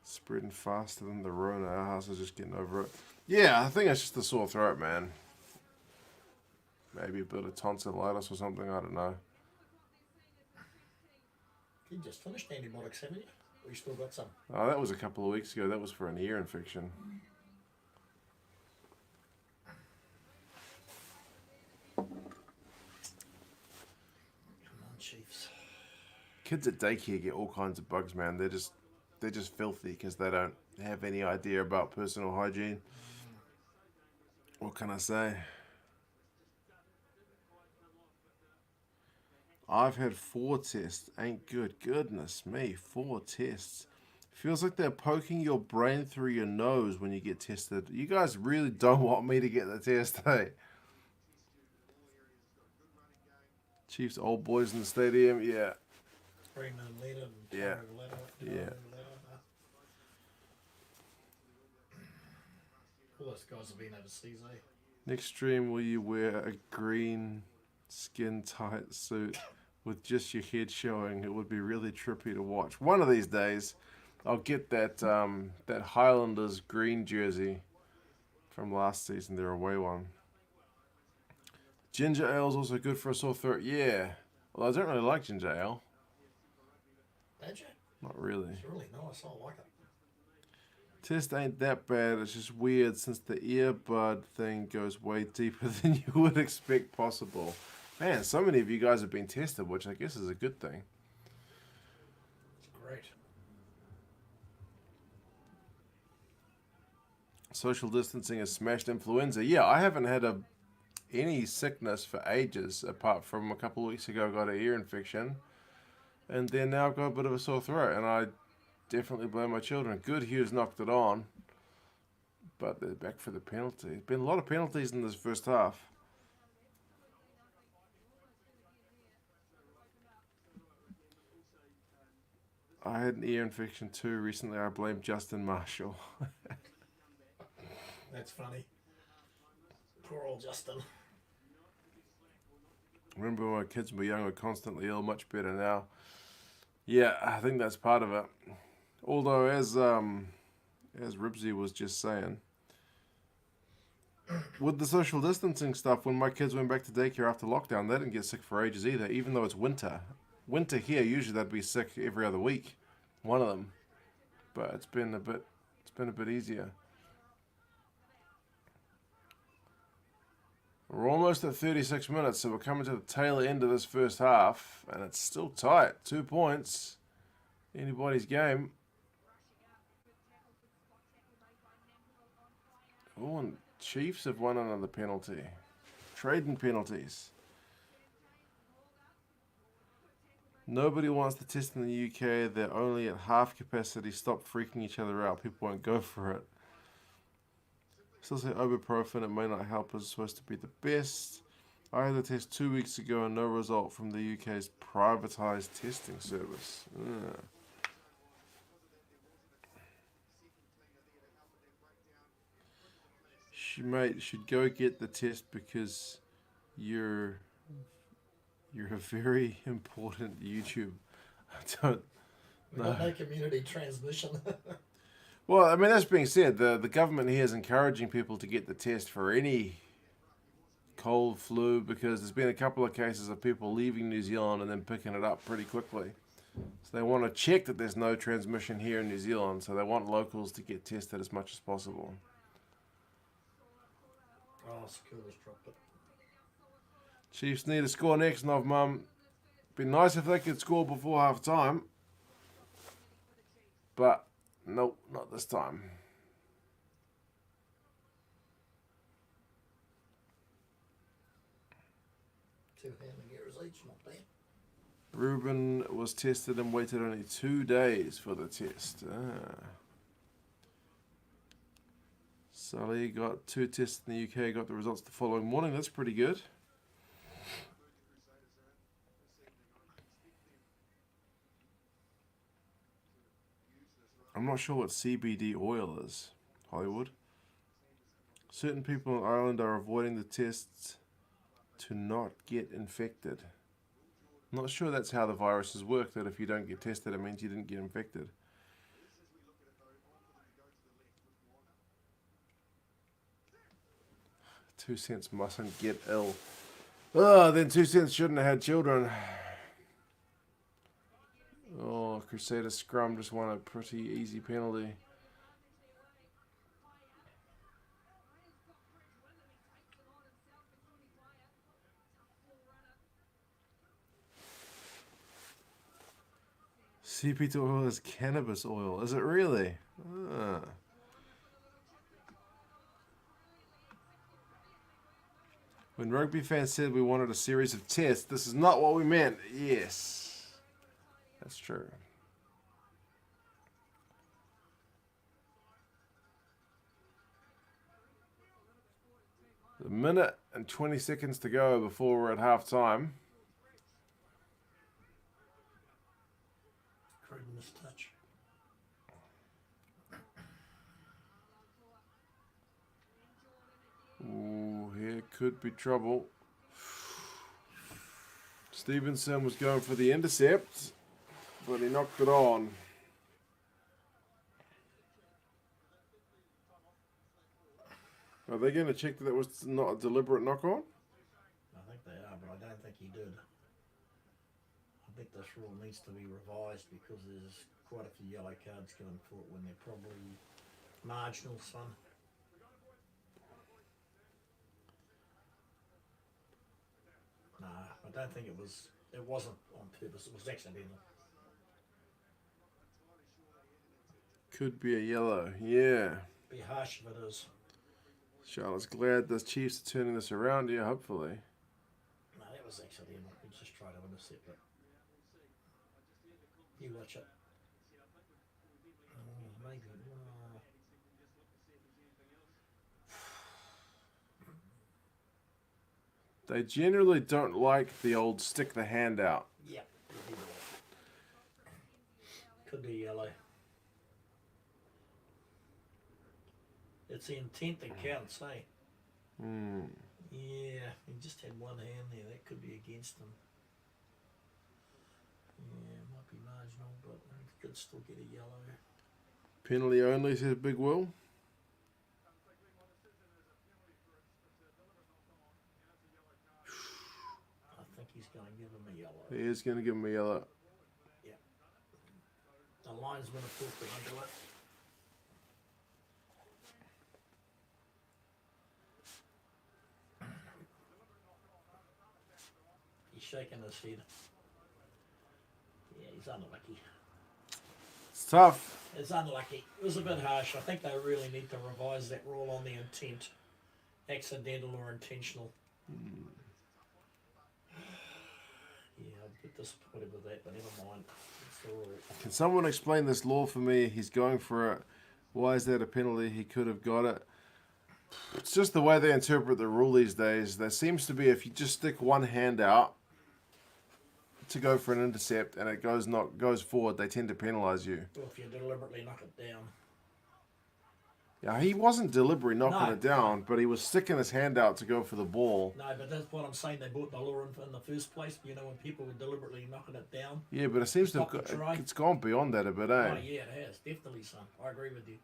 Spreading faster than the Rona. Our house is just getting over it. Yeah, I think it's just the sore throat, man. Maybe a bit of tonsillitis or something. I don't know. You just finished antibiotics, haven't you? Or you still got some? Oh, that was a couple of weeks ago. That was for an ear infection. Come on, Cheifs. Kids at daycare get all kinds of bugs, man. They're just filthy because they don't have any idea about personal hygiene. What can I say? I've had 4 tests. Ain't good. Goodness me, 4 tests. Feels like they're poking your brain through your nose when you get tested. You guys really don't want me to get the test, hey? Chiefs old boys in the stadium, yeah. Freeman and Leda and Yeah. Leda. All those guys have been overseas, eh? Next stream, will you wear a green skin tight suit with just your head showing? It would be really trippy to watch. One of these days, I'll get that that Highlanders green jersey from last season, their away one. Ginger ale is also good for a sore throat. Yeah. Well, I don't really like ginger ale. Did you? Not really. It's really nice. I like it. Test ain't that bad. It's just weird since the earbud thing goes way deeper than you would expect possible. Man, so many of you guys have been tested, which I guess is a good thing. It's great. Social distancing has smashed influenza. Yeah, I haven't had any sickness for ages, apart from a couple of weeks ago I got an ear infection. And then now I've got a bit of a sore throat, and I definitely blame my children. Good Hughes knocked it on, but they're back for the penalty. There's been a lot of penalties in this first half. I had an ear infection too recently. I blame Justin Marshall. That's funny. Poor old Justin. Remember when my kids were young, were constantly ill. Much better now. Yeah, I think that's part of it. Although, as Ribsy was just saying, with the social distancing stuff, when my kids went back to daycare after lockdown, they didn't get sick for ages either, even though it's winter. Winter here, usually they'd be sick every other week, one of them. But it's been a bit easier. We're almost at 36 minutes, so we're coming to the tail end of this first half, and it's still tight. 2 points. Anybody's game. Oh, and Cheifs have won another penalty. Trading penalties. Nobody wants to test in the UK. They're only at half capacity. Stop freaking each other out. People won't go for it. Still say ibuprofen. It may not help. It's supposed to be the best. I had a test 2 weeks ago and no result from the UK's privatised testing service. Ugh. Mate, should go get the test because you're a very important YouTube. I don't We've know. got no community transmission. Well, I mean, that's being said, the government here is encouraging people to get the test for any cold, flu, because there's been a couple of cases of people leaving New Zealand and then picking it up pretty quickly. So they want to check that there's no transmission here in New Zealand, so they want locals to get tested as much as possible. Oh, Securus dropped it. Chiefs need to score next, Nov Mum. Be nice if they could score before half time. But, nope, not this time. Two hamburgers each, not bad. Ruben was tested and waited only 2 days for the test. Sully got 2 tests in the UK, got the results the following morning. That's pretty good. I'm not sure what CBD oil is, Hollywood. Certain people in Ireland are avoiding the tests to not get infected. I'm not sure that's how the viruses work, that if you don't get tested, it means you didn't get infected. Two Cents mustn't get ill. Oh, then 2 Cents shouldn't have had children. Oh, Crusaders scrum just won a pretty easy penalty. CBD oil is cannabis oil. Is it really? Ah. When rugby fans said we wanted a series of tests, this is not what we meant. Yes, that's true. A minute and 20 seconds to go before we're at half time. Crudiness touch. Ooh, here could be trouble. Stevenson was going for the intercept, but he knocked it on. Are they going to check that that was not a deliberate knock-on? I think they are, but I don't think he did. I think this rule needs to be revised because there's quite a few yellow cards given for it when they're probably marginal, son. Nah, I don't think it was. It wasn't on purpose. It was accidental. Could be a yellow, yeah. Be harsh if it is. Charlotte's glad the Chiefs are turning this around here, hopefully. No, that was accidental. He just tried to intercept it. You watch it. Maybe. They generally don't like the old stick the hand out. Yeah. Could be yellow. It's the intent that counts, eh? Yeah, he just had one hand there. That could be against him. Yeah, it might be marginal, but he could still get a yellow. Penalty only, says Big Will. I think he's going to give him a yellow. He is going to give him a yellow. Yeah. The linesman of course going to do it. He's shaking his head. Yeah, he's unlucky. It's tough. It's unlucky. It was a bit harsh. I think they really need to revise that rule on the intent. Accidental or intentional. Yeah, I'm a bit disappointed with that, but never mind. It's all right. Can someone explain this law for me? He's going for it. Why is that a penalty? He could have got it. It's just the way they interpret the rule these days. There seems to be, if you just stick one hand out to go for an intercept and it goes forward, they tend to penalise you. Well, if you deliberately knock it down. Yeah, he wasn't deliberately knocking it down, but he was sticking his hand out to go for the ball. No, but that's what I'm saying. They brought the law in the first place. You know, when people were deliberately knocking it down. Yeah, but it seems to have it's gone beyond that a bit, eh? Oh, yeah, it has. Definitely, son. I agree with you.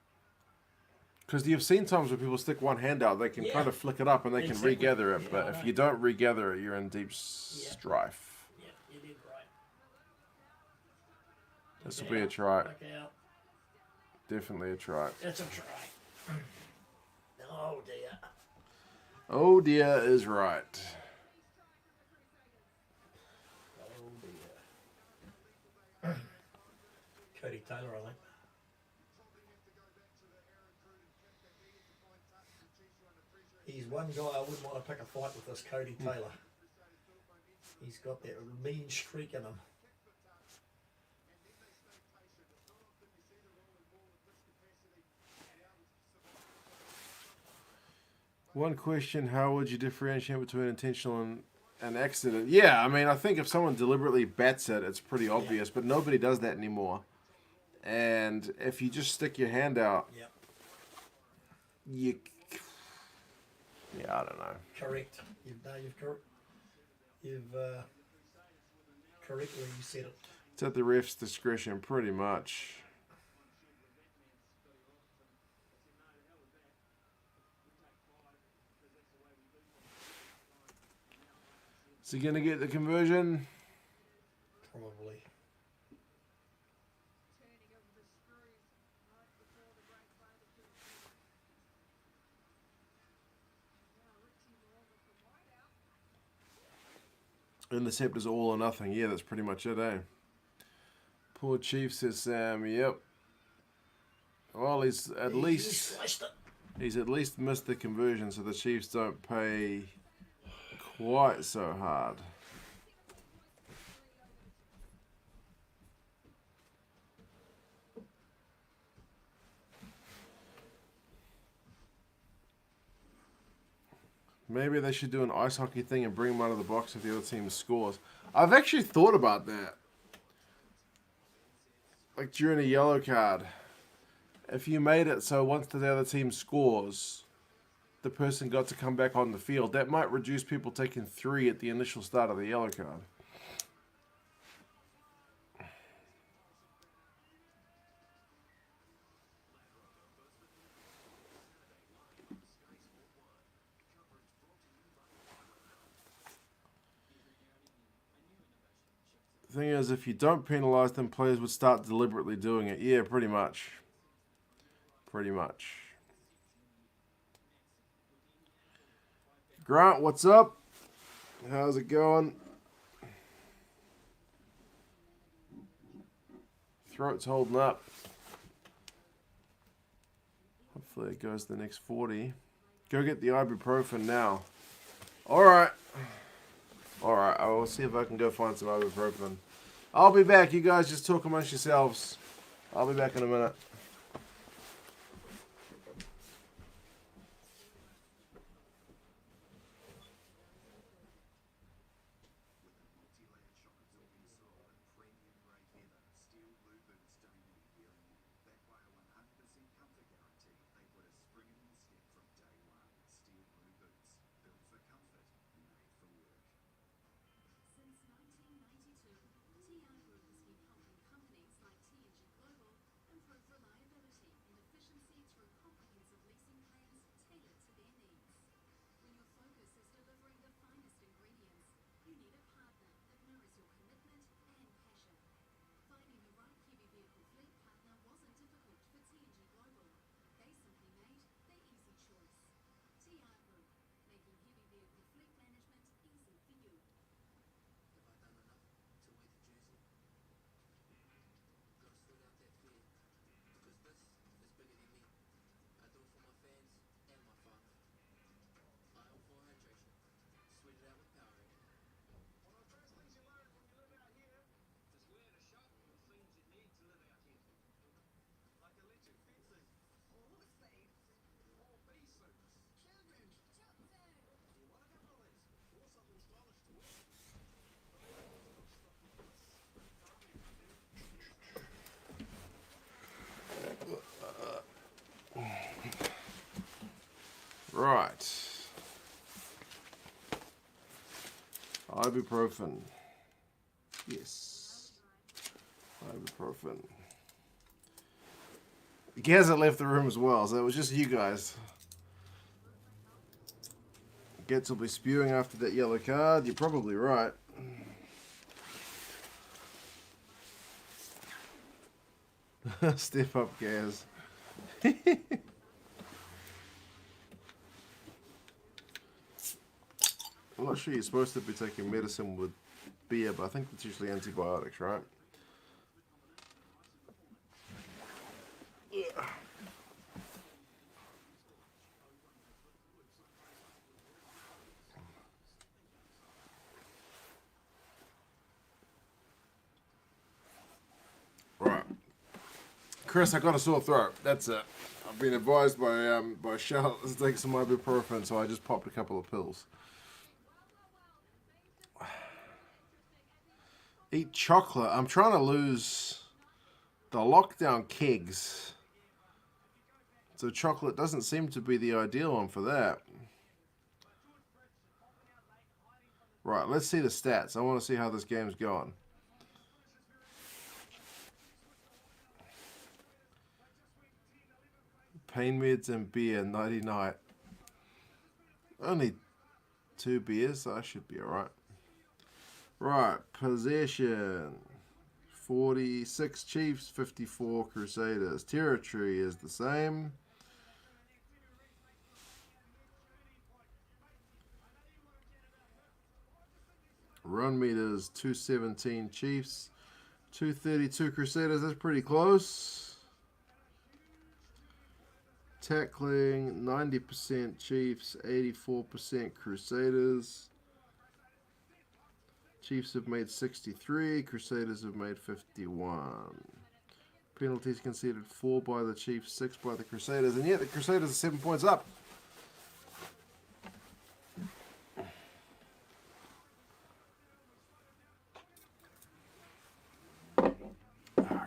Because you've seen times where people stick one hand out, they can kind of flick it up and they can regather it. Yeah, but if you don't regather it, you're in deep strife. Yeah, you did right. This will be a try. Look out. Definitely a try. It's a try. Oh, dear. Oh, dear is right. Oh, dear. Cody Taylor, I think. He's one guy I wouldn't want to pick a fight with, this Cody Taylor. He's got that mean streak in him. One question, how would you differentiate between intentional and accident? Yeah, I mean, I think if someone deliberately bats it, it's pretty obvious, but nobody does that anymore. And if you just stick your hand out, you... Yeah, I don't know. Correct. You've correctly said it. It's at the ref's discretion, pretty much. Is he going to get the conversion? Probably. Intercept is all or nothing. Yeah, that's pretty much it, eh? Poor Cheifs, says Sam. Yep. Well, he's at least missed the conversion, so the Cheifs don't pay quite so hard. Maybe they should do an ice hockey thing and bring him out of the box if the other team scores. I've actually thought about that. Like during a yellow card. If you made it so once the other team scores, the person got to come back on the field, that might reduce people taking 3 at the initial start of the yellow card. The thing is, if you don't penalise them, players would start deliberately doing it. Yeah, pretty much. Pretty much. Grant, what's up? How's it going? Throat's holding up. Hopefully it goes the next 40. Go get the ibuprofen now. Alright. Alright, I will see if I can go find some ibuprofen. I'll be back. You guys just talk amongst yourselves. I'll be back in a minute. Right. Ibuprofen. Yes. Ibuprofen. Gaz had left the room as well, so it was just you guys. Getz will be spewing after that yellow card. You're probably right. Step up, Gaz. I'm not sure you're supposed to be taking medicine with beer, but I think it's usually antibiotics, right? Right. Chris, I got a sore throat. That's it. I've been advised by Charlotte to take some ibuprofen, so I just popped a couple of pills. Eat chocolate. I'm trying to lose the lockdown kegs. So chocolate doesn't seem to be the ideal one for that. Right, let's see the stats. I want to see how this game's going. Pain meds and beer, nighty night. Only 2 beers, so I should be alright. Right, possession. 46 Chiefs, 54 Crusaders. Territory is the same. Run meters, 217 Chiefs, 232 Crusaders. That's pretty close. Tackling, 90% Chiefs, 84% Crusaders. Chiefs have made 63, Crusaders have made 51. Penalties conceded 4 by the Chiefs, 6 by the Crusaders, and yet the Crusaders are 7 points up.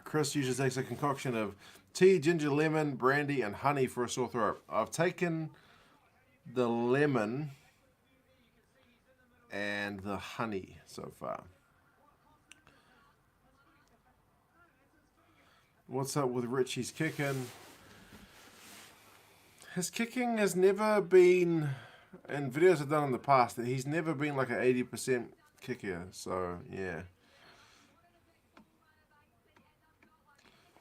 Chris usually takes a concoction of tea, ginger, lemon, brandy, and honey for a sore throat. I've taken the lemon and the honey so far. What's up with Richie's kicking? His kicking has never been, in videos I've done in the past, that he's never been like an 80% kicker. So, yeah.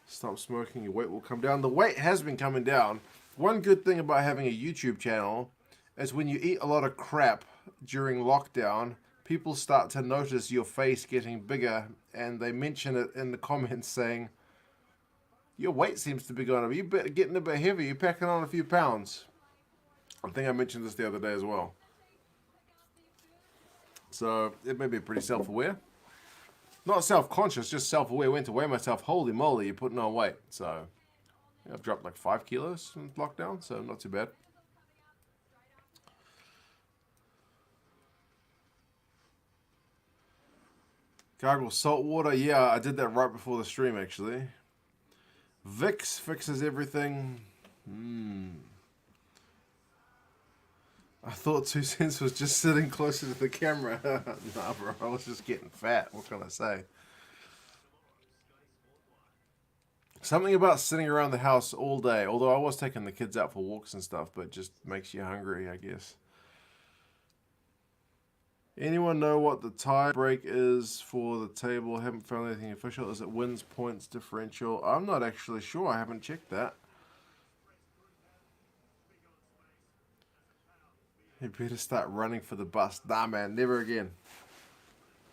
Stop smoking, your weight will come down. The weight has been coming down. One good thing about having a YouTube channel is when you eat a lot of crap during lockdown, people start to notice your face getting bigger, and they mention it in the comments saying, your weight seems to be going up. You're getting a bit heavy. You're packing on a few pounds. I think I mentioned this the other day as well. So it may be pretty self-aware. Not self-conscious, just self-aware. Went to weigh myself. Holy moly, you're putting on weight. So yeah, I've dropped like 5 kilos in lockdown, so not too bad. Gargle salt water. Yeah, I did that right before the stream, actually. Vicks fixes everything. I thought 2 Cents was just sitting closer to the camera. Nah, bro, I was just getting fat. What can I say? Something about sitting around the house all day. Although I was taking the kids out for walks and stuff, but it just makes you hungry, I guess. Anyone know what the tie break is for the table? Haven't found anything official. Is it wins, points, differential? I'm not actually sure. I haven't checked that. You better start running for the bus. Nah, man. Never again.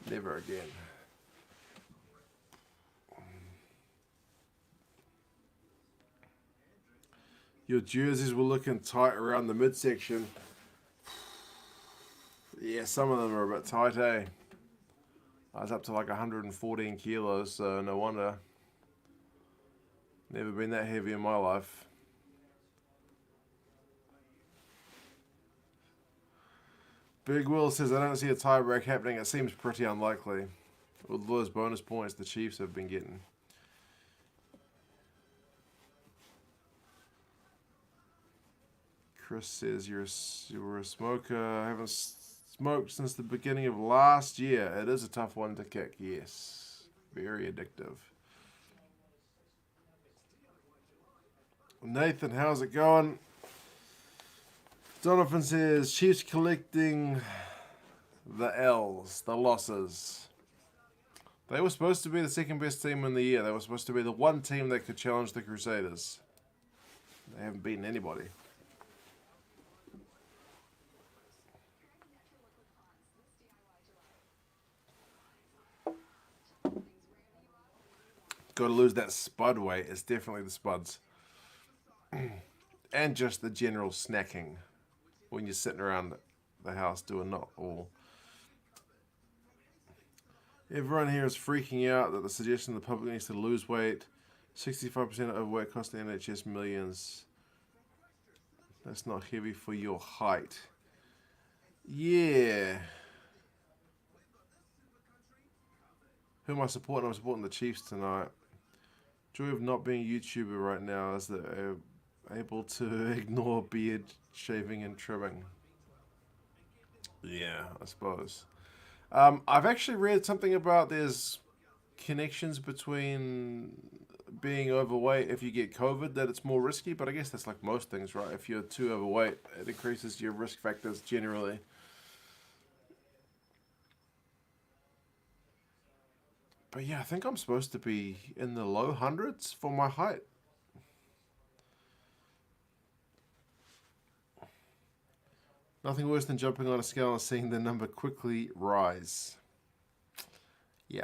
Never again. Your jerseys were looking tight around the midsection. Yeah, some of them are a bit tight, eh? I was up to like 114 kilos, so no wonder. Never been that heavy in my life. Big Will says, I don't see a tie break happening. It seems pretty unlikely. With those bonus points the Chiefs have been getting. Chris says you were a smoker. I haven't smoked since the beginning of last year. It is a tough one to kick, yes. Very addictive. Nathan, how's it going? Donovan says, Chiefs collecting the L's, the losses. They were supposed to be the second best team in the year. They were supposed to be the one team that could challenge the Crusaders. They haven't beaten anybody. Got to lose that spud weight. It's definitely the spuds. And just the general snacking when you're sitting around the house doing not all. Everyone here is freaking out that the suggestion the public needs to lose weight. 65% of overweight cost the NHS millions. That's not heavy for your height. Yeah. Who am I supporting? I'm supporting the Chiefs tonight. Joy of not being a YouTuber right now is that they're able to ignore beard shaving and trimming. Yeah, I suppose. I've actually read something about there's connections between being overweight if you get COVID, that it's more risky, but I guess that's like most things, right? If you're too overweight, it increases your risk factors generally. But yeah, I think I'm supposed to be in the low hundreds for my height. Nothing worse than jumping on a scale and seeing the number quickly rise. Yeah.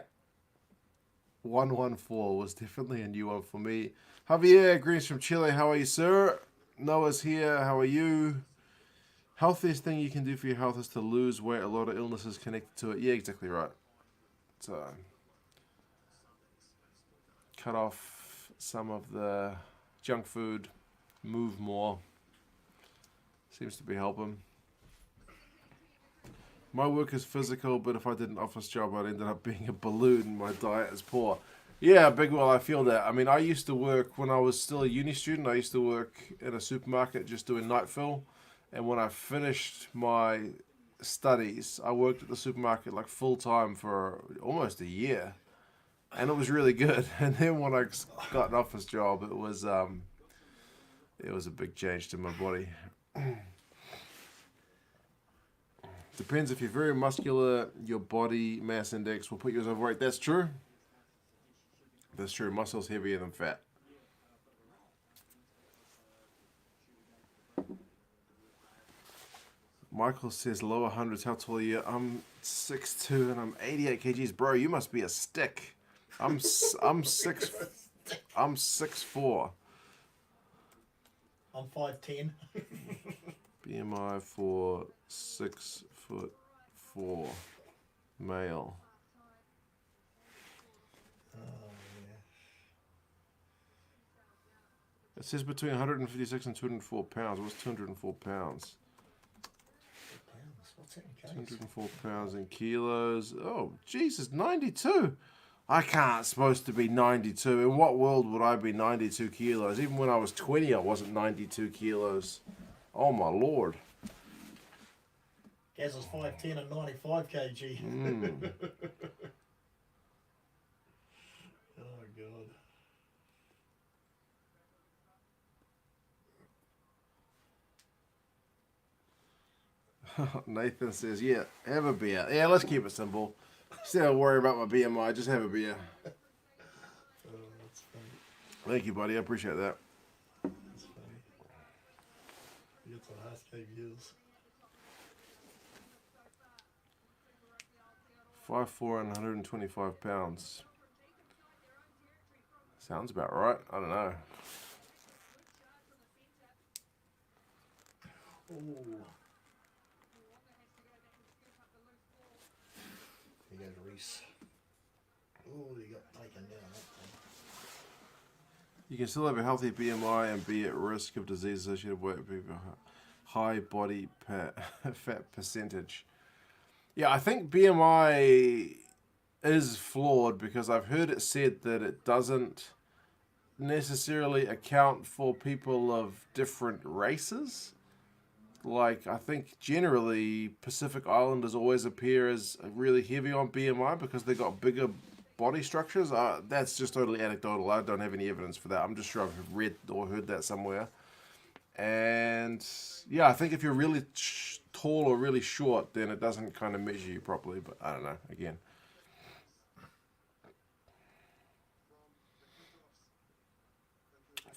114 was definitely a new one for me. Javier, greetings from Chile. How are you, sir? Noah's here. How are you? Healthiest thing you can do for your health is to lose weight. A lot of illnesses connected to it. Yeah, exactly right. So, cut off some of the junk food. Move more. Seems to be helping. My work is physical, but if I did an office job, I'd end up being a balloon. My diet is poor. Yeah, Big Will, I feel that. I mean, I used to work, when I was still a uni student, I used to work in a supermarket just doing night fill. And when I finished my studies, I worked at the supermarket like full time for almost a year. And it was really good. And then when I got an office job, it was a big change to my body. Depends if you're very muscular, your body mass index will put you as overweight. That's true. That's true. Muscle's heavier than fat. Michael says lower hundreds. How tall are you? I'm 6'2" and I'm 88 kgs. Bro, you must be a stick. I'm 6'4". I'm 5'10". BMI for 6'4" male. Oh, yeah. It says between 156 and 204 pounds. What's 204 pounds? What's that in kgs? 204 pounds in kilos. Oh, Jesus, 92. I can't supposed to be 92. In what world would I be 92 kilos? Even when I was 20, I wasn't 92 kilos. Oh, my Lord. Gaz is 5'10" and 95 kg. Oh, God. Nathan says, yeah, have a beer. Yeah, let's keep it simple. Instead of worry about my BMI, just have a beer. Oh, that's funny. Thank you, buddy. I appreciate that. That's funny. You get some nice KVs. 5'4" and 125 pounds. Sounds about right. I don't know. Ooh. You go to Reese. Oh, you got taken down that thing. You can still have a healthy BMI and be at risk of disease associated with high body fat percentage. Yeah, I think BMI is flawed because I've heard it said that it doesn't necessarily account for people of different races. like, I think generally Pacific Islanders always appear as really heavy on BMI because they got bigger body structures. That's just totally anecdotal. I don't have any evidence for that. I'm just sure I've read or heard that somewhere. And yeah, I think if you're really tall or really short, then it doesn't kind of measure you properly. But I don't know. Again.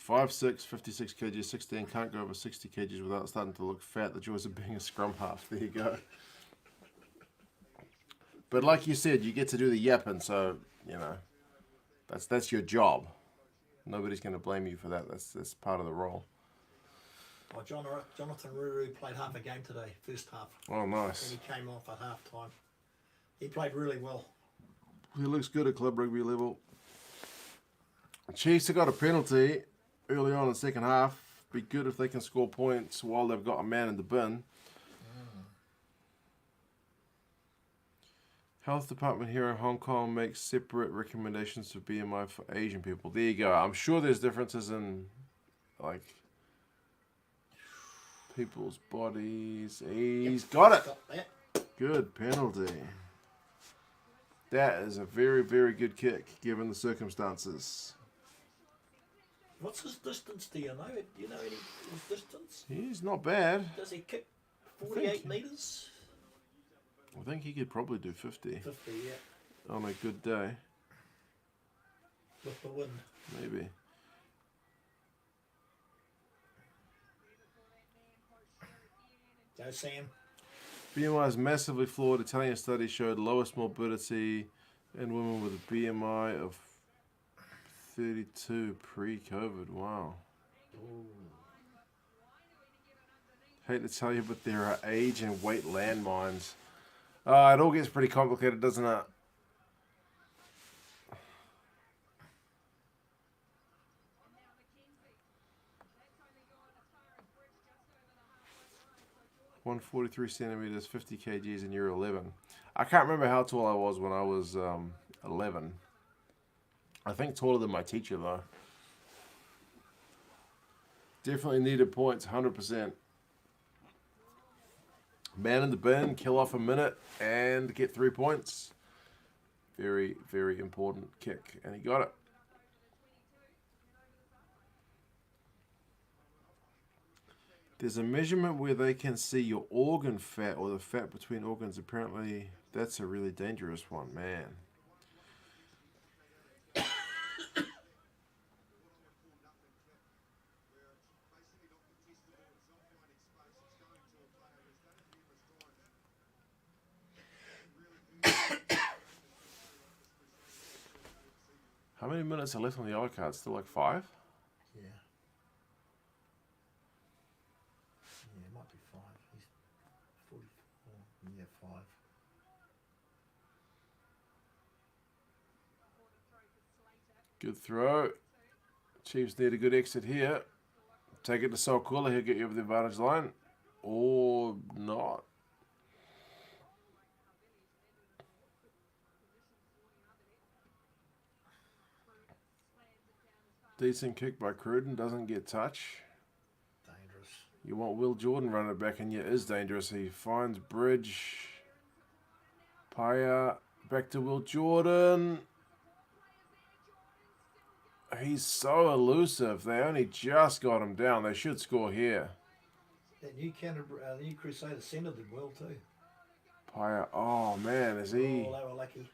5'6", 56 kgs, 16, can't go over 60 kgs without starting to look fat. The joys of being a scrum half. There you go. But like you said, you get to do the yapping, so, you know, that's your job. Nobody's going to blame you for that. That's part of the role. Oh, Jonathan Ruru played half a game today, first half. Oh, nice. And he came off at half time. He played really well. He looks good at club rugby level. Chiefs have got a penalty early on in the second half. Be good if they can score points while they've got a man in the bin. Health Department here in Hong Kong makes separate recommendations for BMI for Asian people. There you go. I'm sure there's differences in, like, people's bodies. He's got it. Good penalty. That is a very, very good kick, given the circumstances. What's his distance, do you know? Do you know his distance? He's not bad. Does he kick 48 metres? I think he could probably do 50. 50, yeah. On a good day. With the wind. Maybe. Go Sam. BMI is massively flawed. Italian study showed lowest morbidity in women with a BMI of 32 pre-COVID. Wow. Ooh. Hate to tell you, but there are age and weight landmines. It all gets pretty complicated, doesn't it? (143 centimeters, 50 kgs in year 11). I can't remember how tall I was when I was 11. I think taller than my teacher, though. Definitely needed points, 100%. Man in the bin, kill off a minute, and get 3 points. Very, very important kick, and he got it. There's a measurement where they can see your organ fat or the fat between organs. Apparently, that's a really dangerous one, man. How many minutes are left on the yellow card? Still like 5? Yeah. Yeah, it might be 5. He's 44. Yeah, 5. Good throw. Chiefs need a good exit here. Take it to Solkula. He'll get you over the advantage line. Or not. Decent kick by Cruden. Doesn't get touch. Dangerous. You want Will Jordan running it back, and yet is dangerous. He finds Bridge. Paya. Back to Will Jordan. He's so elusive. They only just got him down. They should score here. That new Crusaders centre did well too. Paya. Oh, man. Is he... Oh, they were lucky.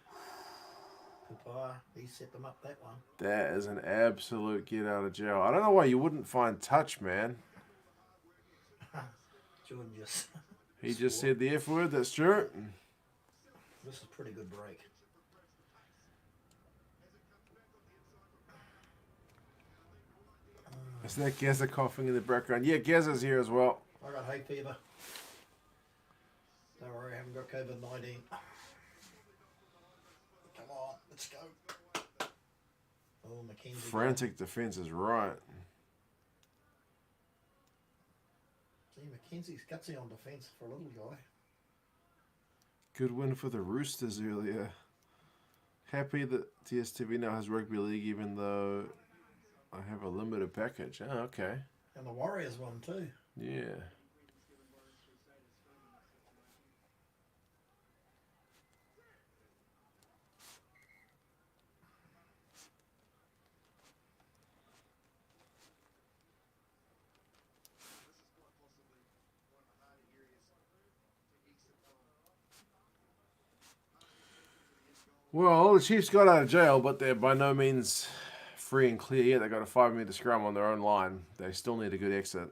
Paya, he set them up that one. That is an absolute get out of jail. I don't know why you wouldn't find touch, man. Jordan just... He just said the F word. That's true. This is a pretty good break. Is that Gaza coughing in the background? Yeah, Gaza's here as well. I got hay fever. Don't worry, I haven't got COVID-19. Come on, let's go. Oh, Mackenzie. Frantic defense is right. See, Mackenzie's gutsy on defense for a little guy. Good win for the Roosters earlier. Happy that TSTV now has rugby league, even though I have a limited package. Oh, okay. And the Warriors won too. Yeah. Well, the Chiefs got out of jail, but they're by no means free and clear yet. They got a 5 meter scrum on their own line. They still need a good exit.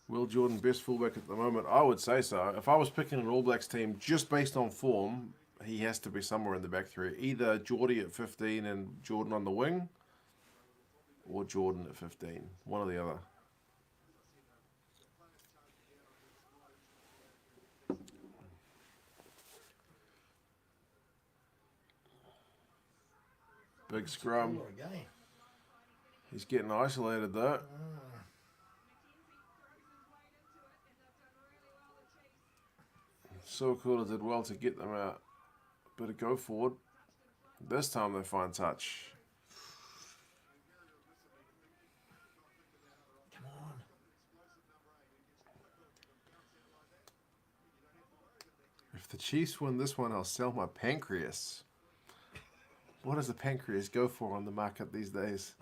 Will Jordan best fullback at the moment? I would say so. If I was picking an All Blacks team just based on form, he has to be somewhere in the back three. Either Geordie at 15 and Jordan on the wing, or Jordan at 15. One or the other. Big scrum. He's getting isolated though. So cool did well to get them out. Better go forward. This time they find touch. Come on. If the Chiefs win this one, I'll sell my pancreas. What does the pancreas go for on the market these days?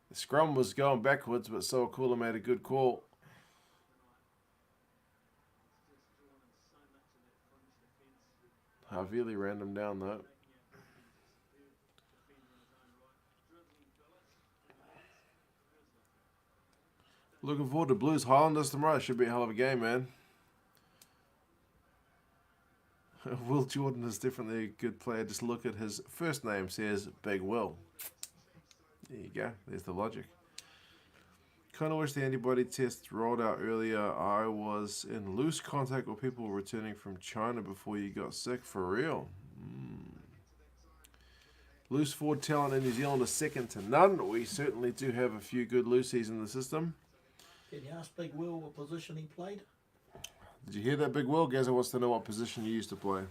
The scrum was going backwards, but So Cooler made a good call. Havili ran him down though. Looking forward to Blues Highlanders tomorrow. Should be a hell of a game, man. Will Jordan is definitely a good player. Just look at his first name, says Big Will. There you go. There's the logic. Kind of wish the antibody test rolled out earlier. I was in loose contact with people returning from China before you got sick. For real. Loose forward talent in New Zealand is second to none. We certainly do have a few good loosies in the system. Can you ask Big Will what position he played? Did you hear that, Big Will? Gazza wants to know what position you used to play.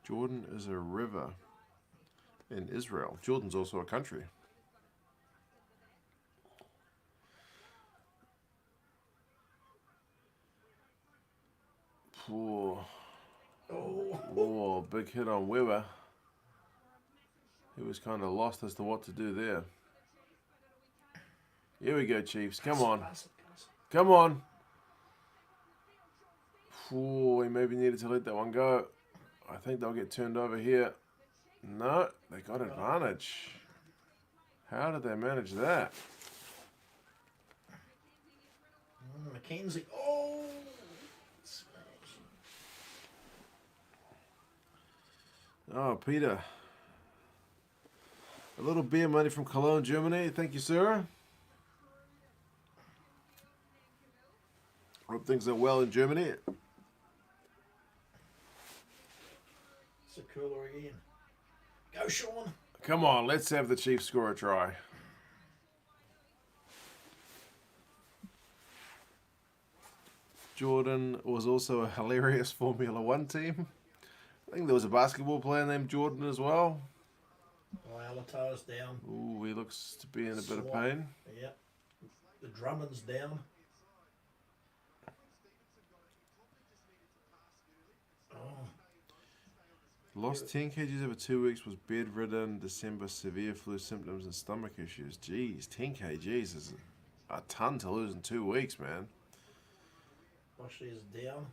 Jordan is a river in Israel. Jordan's also a country. Oh, big hit on Weber. He was kind of lost as to what to do there. Here we go, Chiefs. Come on. Come on. Oh, he maybe needed to let that one go. I think they'll get turned over here. No, they got advantage. How did they manage that? Mackenzie. Oh! Oh, Peter. A little beer money from Cologne, Germany. Thank you, sir. Hope things are well in Germany. It's a cooler again. Go, Sean. Come on, let's have the Chiefs score a try. Jordan was also a hilarious Formula One team. I think there was a basketball player named Jordan as well. Oh, Alatoa's down. Ooh, he looks to be in a bit of pain. Yep. The Drummond's down. Lost 10 kgs over 2 weeks, was bedridden, December, severe flu symptoms and stomach issues. Jeez, 10 kgs is a ton to lose in 2 weeks, man. Ashley is down.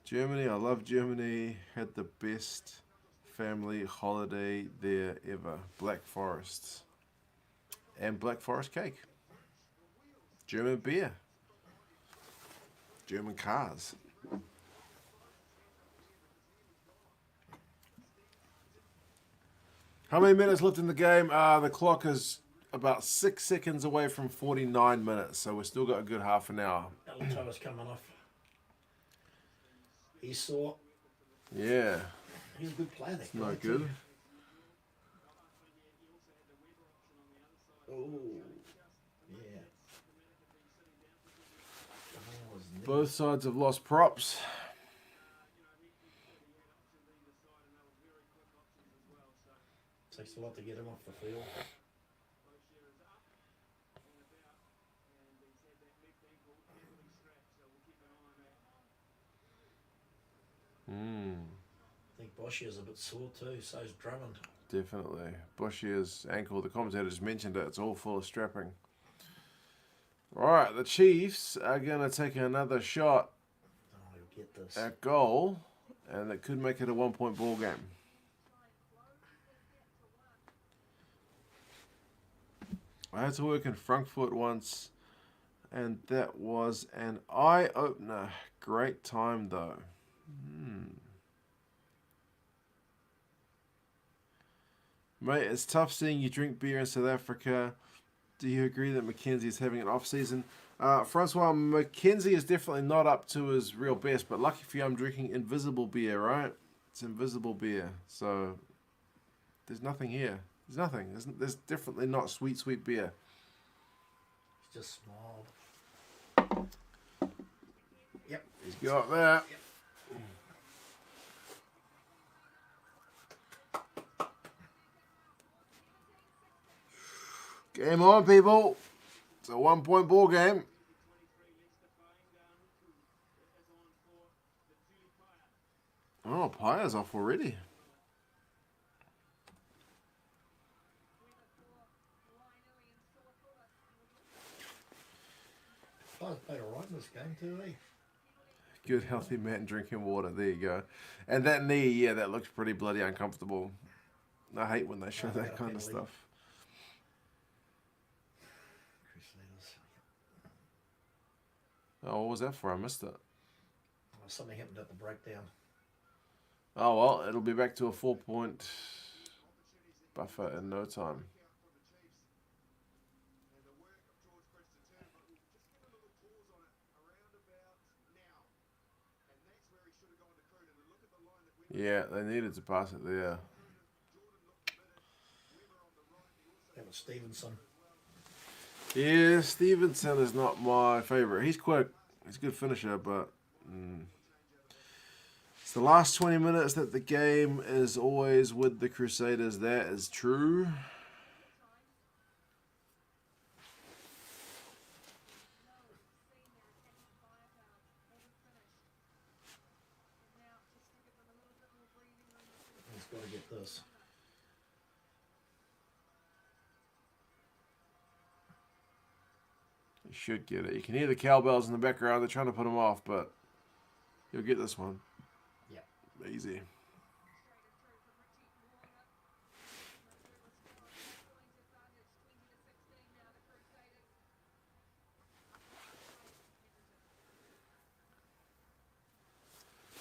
Germany, I love Germany. Had the best family holiday there ever. Black Forest. And Black Forest cake. German beer. German cars. How many minutes left in the game? The clock is about 6 seconds away from 49 minutes, so we've still got a good half an hour. Alatoa's coming off. He saw. Yeah. He's a good player. That No guy, good. too. Oh, yeah. Oh, his knee. Both sides have lost props. Takes a lot to get him off the field. I think Boschier's a bit sore too, so's Drummond. Definitely. Boschier's ankle, the commentator just mentioned it, it's all full of strapping. Alright, the Chiefs are going to take another shot Oh, he'll get this. at goal, and it could make it a 1-point ball game. I had to work in Frankfurt once, and that was an eye-opener. Great time, though. Mate, it's tough seeing you drink beer in South Africa. Do you agree that Mackenzie is having an off-season? Francois, Mackenzie is definitely not up to his real best, but lucky for you, I'm drinking invisible beer, right? It's invisible beer, so there's nothing here. There's nothing. There's definitely not sweet, sweet beer. He's just smiled. Yep. He's got that. Yep. Game on, people. It's a 1-point ball game. Oh, Paya's off already. Players played alright in this game too, eh? Good, healthy man drinking water. There you go. And that knee, yeah, that looks pretty bloody uncomfortable. I hate when they show that kind of stuff. Crusaders. Oh, what was that for? I missed it. Well, something happened at the breakdown. Oh, well, it'll be back to a 4-point buffer in no time. Yeah, they needed to pass it there. That was Stevenson. Yeah, Stevenson is not my favourite. He's quick. He's a good finisher, but it's the last 20 minutes that the game is always with the Crusaders. That is true. He's got to get this. You should get it. You can hear the cowbells in the background. They're trying to put him off, but you'll get this one. Yeah. Easy.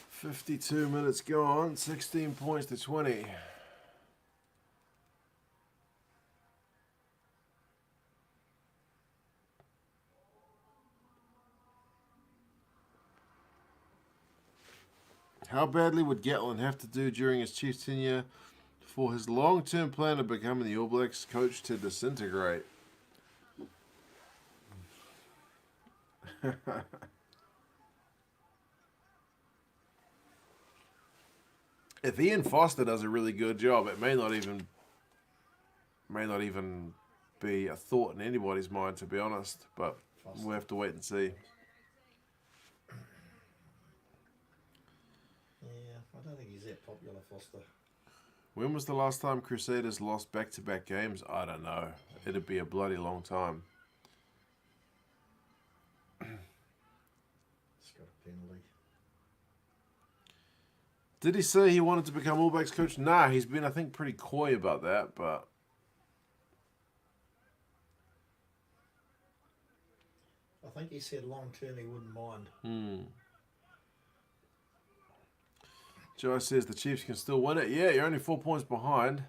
"52 minutes gone, 16 points to 20. How badly would Gatlin have to do during his Chiefs tenure for his long-term plan of becoming the All Blacks coach to disintegrate?" If Ian Foster does a really good job, it may not even be a thought in anybody's mind, to be honest. But we'll have to wait and see. Yeah, I don't think he's that popular, Foster. When was the last time Crusaders lost back-to-back games? I don't know. It'd be a bloody long time. It's got a penalty. Did he say he wanted to become All Blacks coach? Nah, he's been, I think, pretty coy about that, but... I think he said long term he wouldn't mind. Joe says the Chiefs can still win it. Yeah, you're only 4 points behind.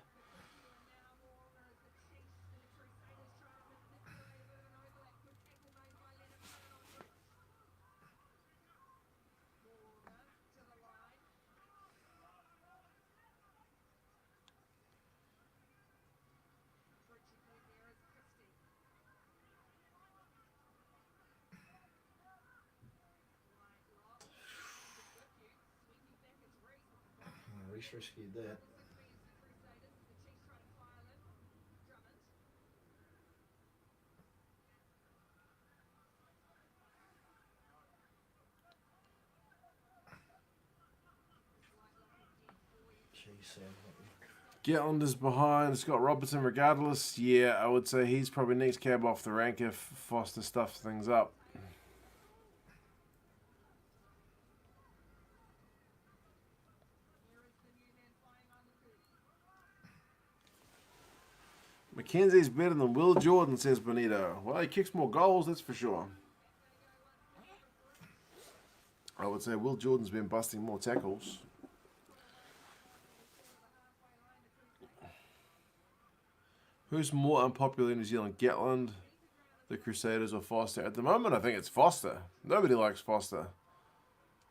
Reese rescued that. said. Gatland is behind Scott Robertson regardless. Yeah, I would say he's probably next cab off the rank if Foster stuffs things up. Mackenzie's better than Will Jordan, says Benito. Well, he kicks more goals, that's for sure. I would say Will Jordan's been busting more tackles. Who's more unpopular in New Zealand, Gatland, the Crusaders, or Foster? At the moment, I think it's Foster. Nobody likes Foster.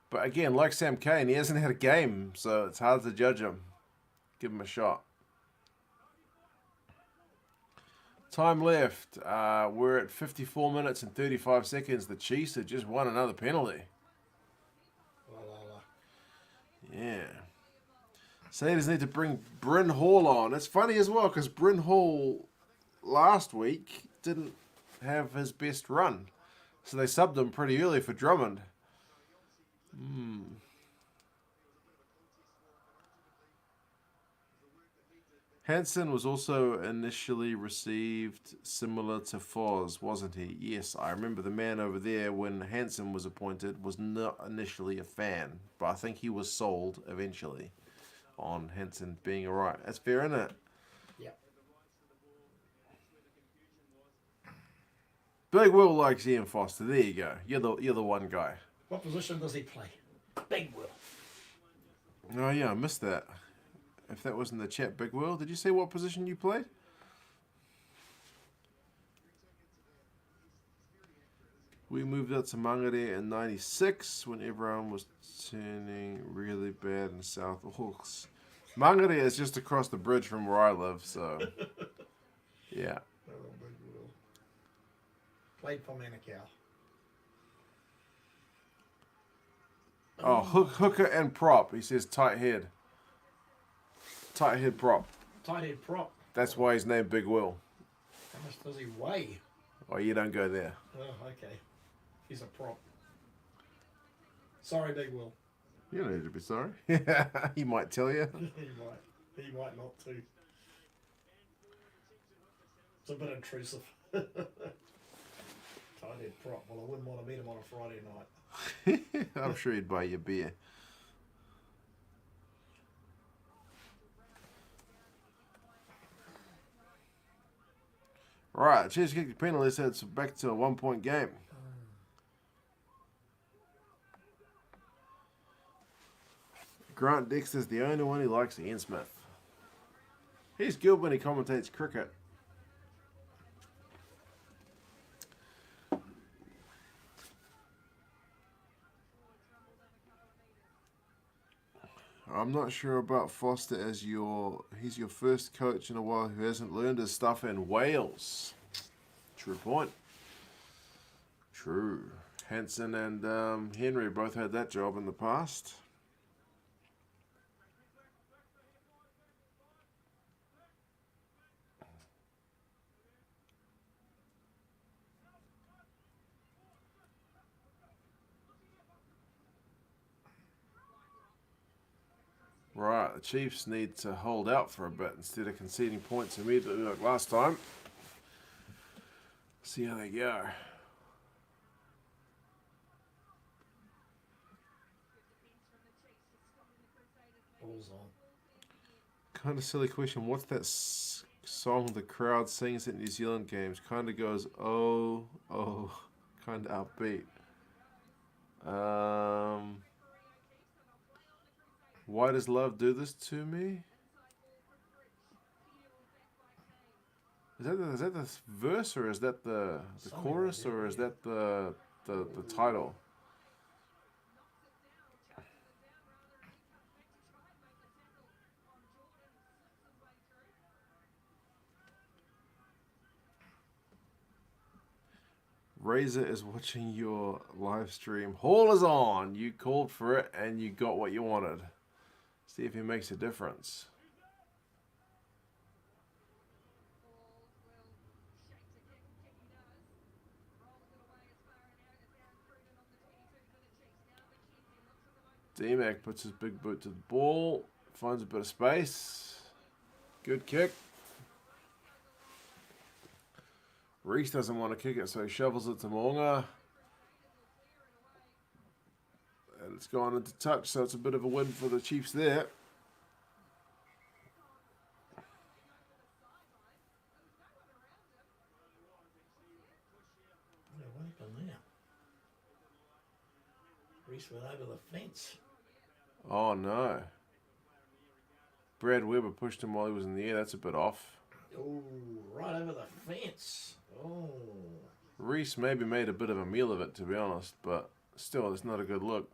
But again, like Sam Cane, he hasn't had a game, so it's hard to judge him. Give him a shot. Time left. We're at 54 minutes and 35 seconds. The Cheifs have just won another penalty. Yeah. Crusaders need to bring Bryn Hall on. It's funny as well because Bryn Hall last week didn't have his best run. So they subbed him pretty early for Drummond. Hansen was also initially received similar to Foz, wasn't he? Yes, I remember the man over there when Hansen was appointed was not initially a fan, but I think he was sold eventually on Hansen being alright. That's fair, isn't it? Yeah. Big Will likes Ian Foster. There you go. You're the one guy. What position does he play? Big Will. Oh yeah, I missed that. If that was in the chat, Big Will, did you say what position you played? We moved out to Mangere in 96 when everyone was turning really bad in South Hawks. Mangere is just across the bridge from where I live, so yeah. Oh, Big Will. Played for Manukau. Oh, hooker and prop. He says tight head. Tight head prop. Tight head prop. That's why he's named Big Will. How much does he weigh? Oh, you don't go there. Oh, okay. He's a prop. Sorry, Big Will. You don't need to be sorry. He might tell you. He might not too. It's a bit intrusive. Tight head prop. Well, I wouldn't want to meet him on a Friday night. I'm sure he'd buy you a beer. Right, Cheers kicked the penalty, so it's back to a 1 point game. Grant Dexter's the only one who likes Ian Smith. He's good when he commentates cricket. I'm not sure about Foster as he's your first coach in a while who hasn't learned his stuff in Wales. True point. True. Hansen and Henry both had that job in the past. Right, the Cheifs need to hold out for a bit instead of conceding points immediately like last time. See how they go. Balls on. Kind of silly question. What's that song the crowd sings at New Zealand games? Kind of goes, oh, kind of upbeat. Why does love do this to me? Is that the verse, or is that the chorus, or is that the title? Razor is watching your live stream. Hall is on. You called for it and you got what you wanted. See if he makes a difference. D-Mac puts his big boot to the ball. Finds a bit of space. Good kick. Reese doesn't want to kick it, so he shovels it to Moonga. And it's gone into touch, so it's a bit of a win for the Chiefs there. Yeah, what happened there? Reese went over the fence. Oh no. Brad Weber pushed him while he was in the air. That's a bit off. Oh, right over the fence. Oh. Reese maybe made a bit of a meal of it, to be honest, but still, it's not a good look.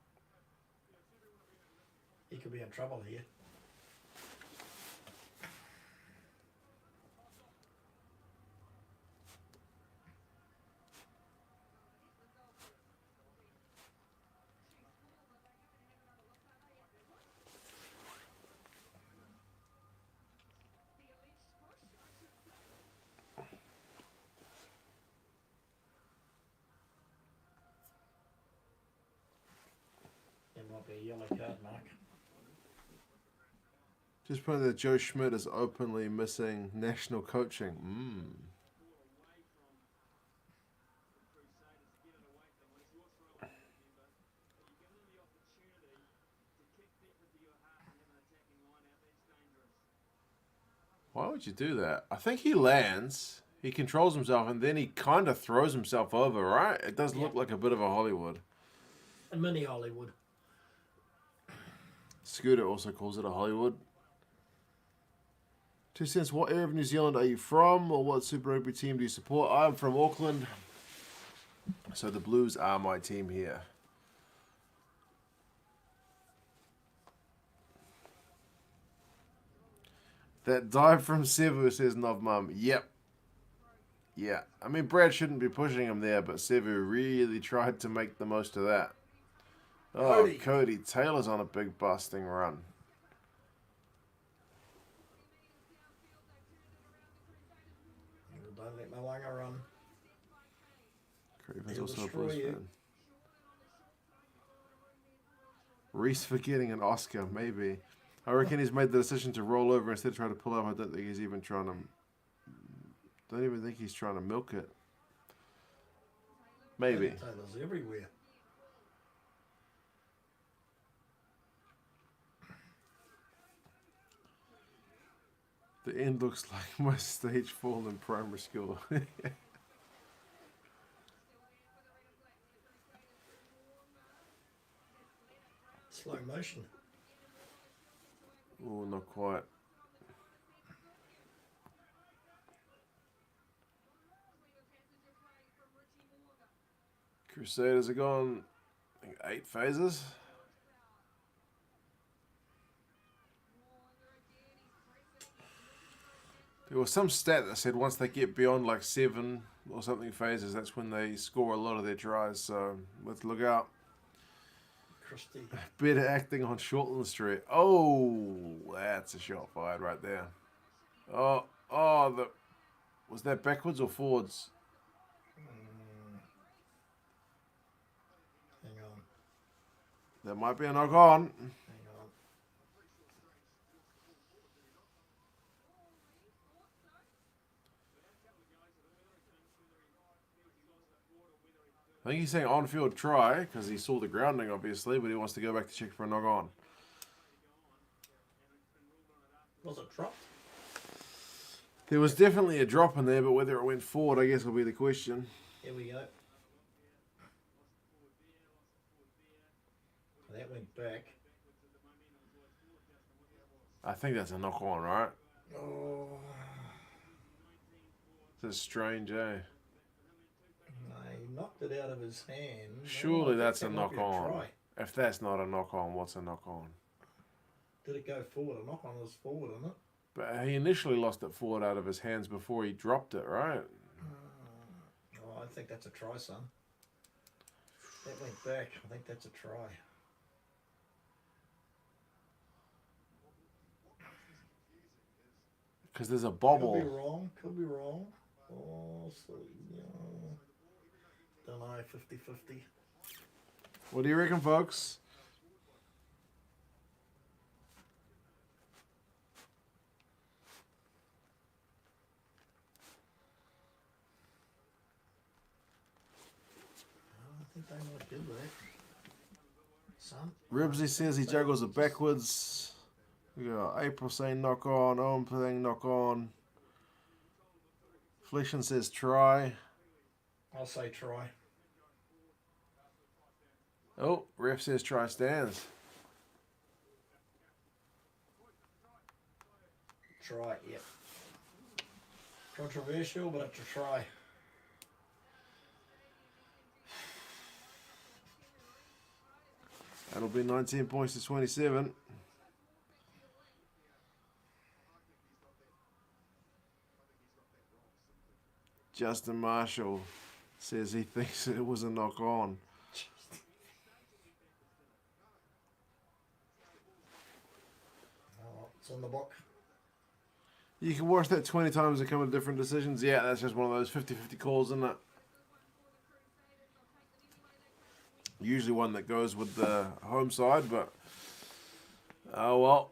He could be in trouble here. There might be a yellow card, Mark. Just putting that Joe Schmidt is openly missing national coaching. Why would you do that? I think he lands, he controls himself, and then he kind of throws himself over, right? It does look like a bit of a Hollywood. A mini Hollywood. Scooter also calls it a Hollywood. 2 cents, what area of New Zealand are you from, or what Super Rugby team do you support? I'm from Auckland, so the Blues are my team here. That dive from Sevu, says Novmum. Yep. Yeah. I mean, Brad shouldn't be pushing him there, but Sevu really tried to make the most of that. Oh, Cody Taylor's on a big busting run. Don't let Malanga run. Craven's also a Blues fan. Reese for getting an Oscar, maybe. I reckon he's made the decision to roll over instead of trying to pull up. I don't think he's even trying to... Don't even think he's trying to milk it. Maybe. Taylor's everywhere. The end looks like my stage 4 in primary school. Slow motion. Oh, not quite. Crusaders are gone, I think, 8 phases. There was some stat that said once they get beyond like 7 or something phases, that's when they score a lot of their tries. So let's look out. Christie. Better acting on Shortland Street. Oh, that's a shot fired right there. Oh, was that backwards or forwards? Hang on. That might be a knock on. Hang on. I think he's saying on-field try because he saw the grounding, obviously, but he wants to go back to check for a knock on. Was it dropped? There was definitely a drop in there, but whether it went forward, I guess, will be the question. Here we go. That went back. I think that's a knock on, right? Oh. This is strange, eh? No, he knocked it out of his hand. Surely that's a that might knock be a on. try. If that's not a knock on, what's a knock on? Did it go forward? A knock on was forward, isn't it? But he initially lost it forward out of his hands before he dropped it, right? Oh, I think that's a try, son. That went back. I think that's a try. Because there's a bobble. Could be wrong. Could be wrong. Oh, so, don't know, 50-50. What do you reckon, folks? think they might do that. Son. Ribsy says he juggles it backwards. We got April saying knock on, Owen saying knock on. Flexion says try. I'll say try. Oh, ref says try stands. Try, yep. Controversial, but it's a try. That'll be 19 points to 27. Justin Marshall says he thinks it was a knock on. Oh, it's on the book. You can watch that 20 times and come to different decisions. Yeah, that's just one of those 50-50 calls, isn't it? Usually one that goes with the home side, but oh well.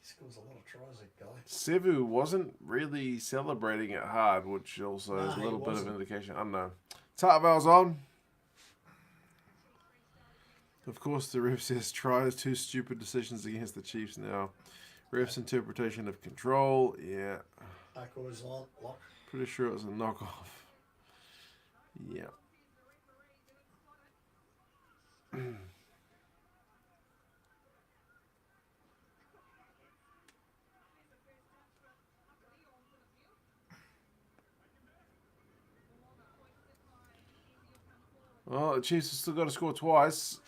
He scores a lot of tries, that guy. Sevu wasn't really celebrating it hard, which also is a he little bit of wasn't. indication. I don't know. Tartval's on. Of course, the ref says tries 2 stupid decisions against the Chiefs now. Ref's interpretation of control, yeah. Ako is on lock. Pretty sure it was a knockoff. Yeah. Well, the Chiefs have still got to score twice.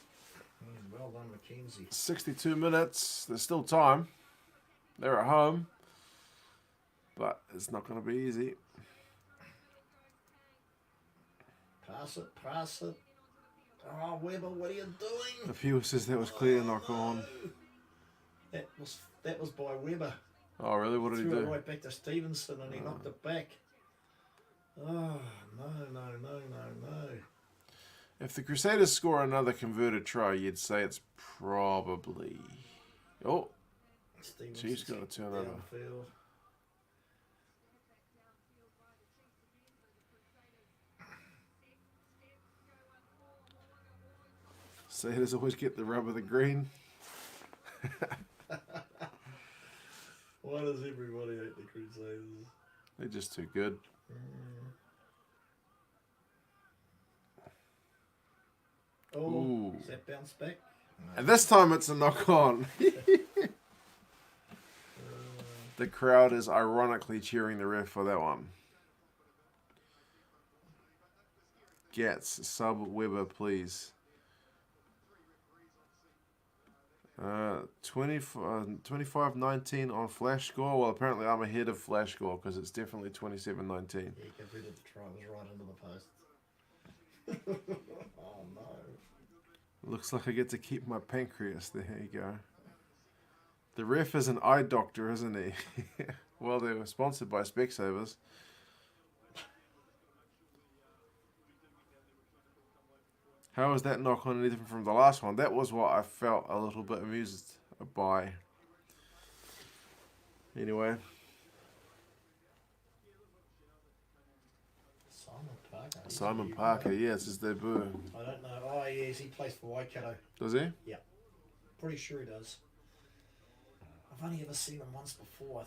Well done, McKenzie. 62 minutes. There's still time. They're at home. But it's not going to be easy. Pass it, pass it. Oh, Weber, what are you doing? The viewer says that was clear knock on. That was by Weber. Oh, really? What did he Threw it do? right back to Stevenson and he knocked it back. Oh, no. If the Crusaders score another converted try, you'd say it's probably... Oh, Chiefs got a turnover. Downfield. Crusaders always get the rub of the green. Why does everybody hate the Crusaders? They're just too good. Oh, Ooh. does that bounce back? And this time it's a knock on. The crowd is ironically cheering the ref for that one. Gets sub Weber, please. 25-19 on flash score. Well, apparently I'm ahead of flash score because it's definitely 27-19. Yeah, get rid of the try. It was right under the post. Oh, no. Looks like I get to keep my pancreas. There you go. The ref is an eye doctor, isn't he? Well, they were sponsored by Specsavers. How is that knock on any different from the last one? That was what I felt a little bit amused by. Anyway. Simon Parker, yeah, it's his debut. I don't know. Oh, yes, he plays for Waikato. Does he? Yeah. Pretty sure he does. I've only ever seen him once before.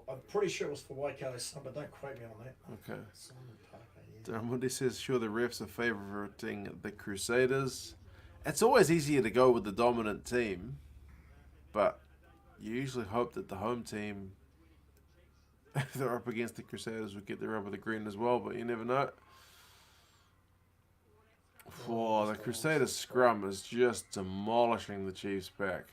I'm pretty sure it was for Waikato son, but don't quote me on that. Okay. Simon Parker, yeah. Mundi says, sure, the refs are favoriting the Crusaders. It's always easier to go with the dominant team, but you usually hope that the home team, if they're up against the Crusaders, would get the rub of the green as well, but you never know. Oh, the Crusaders scrum is just demolishing the Chiefs back.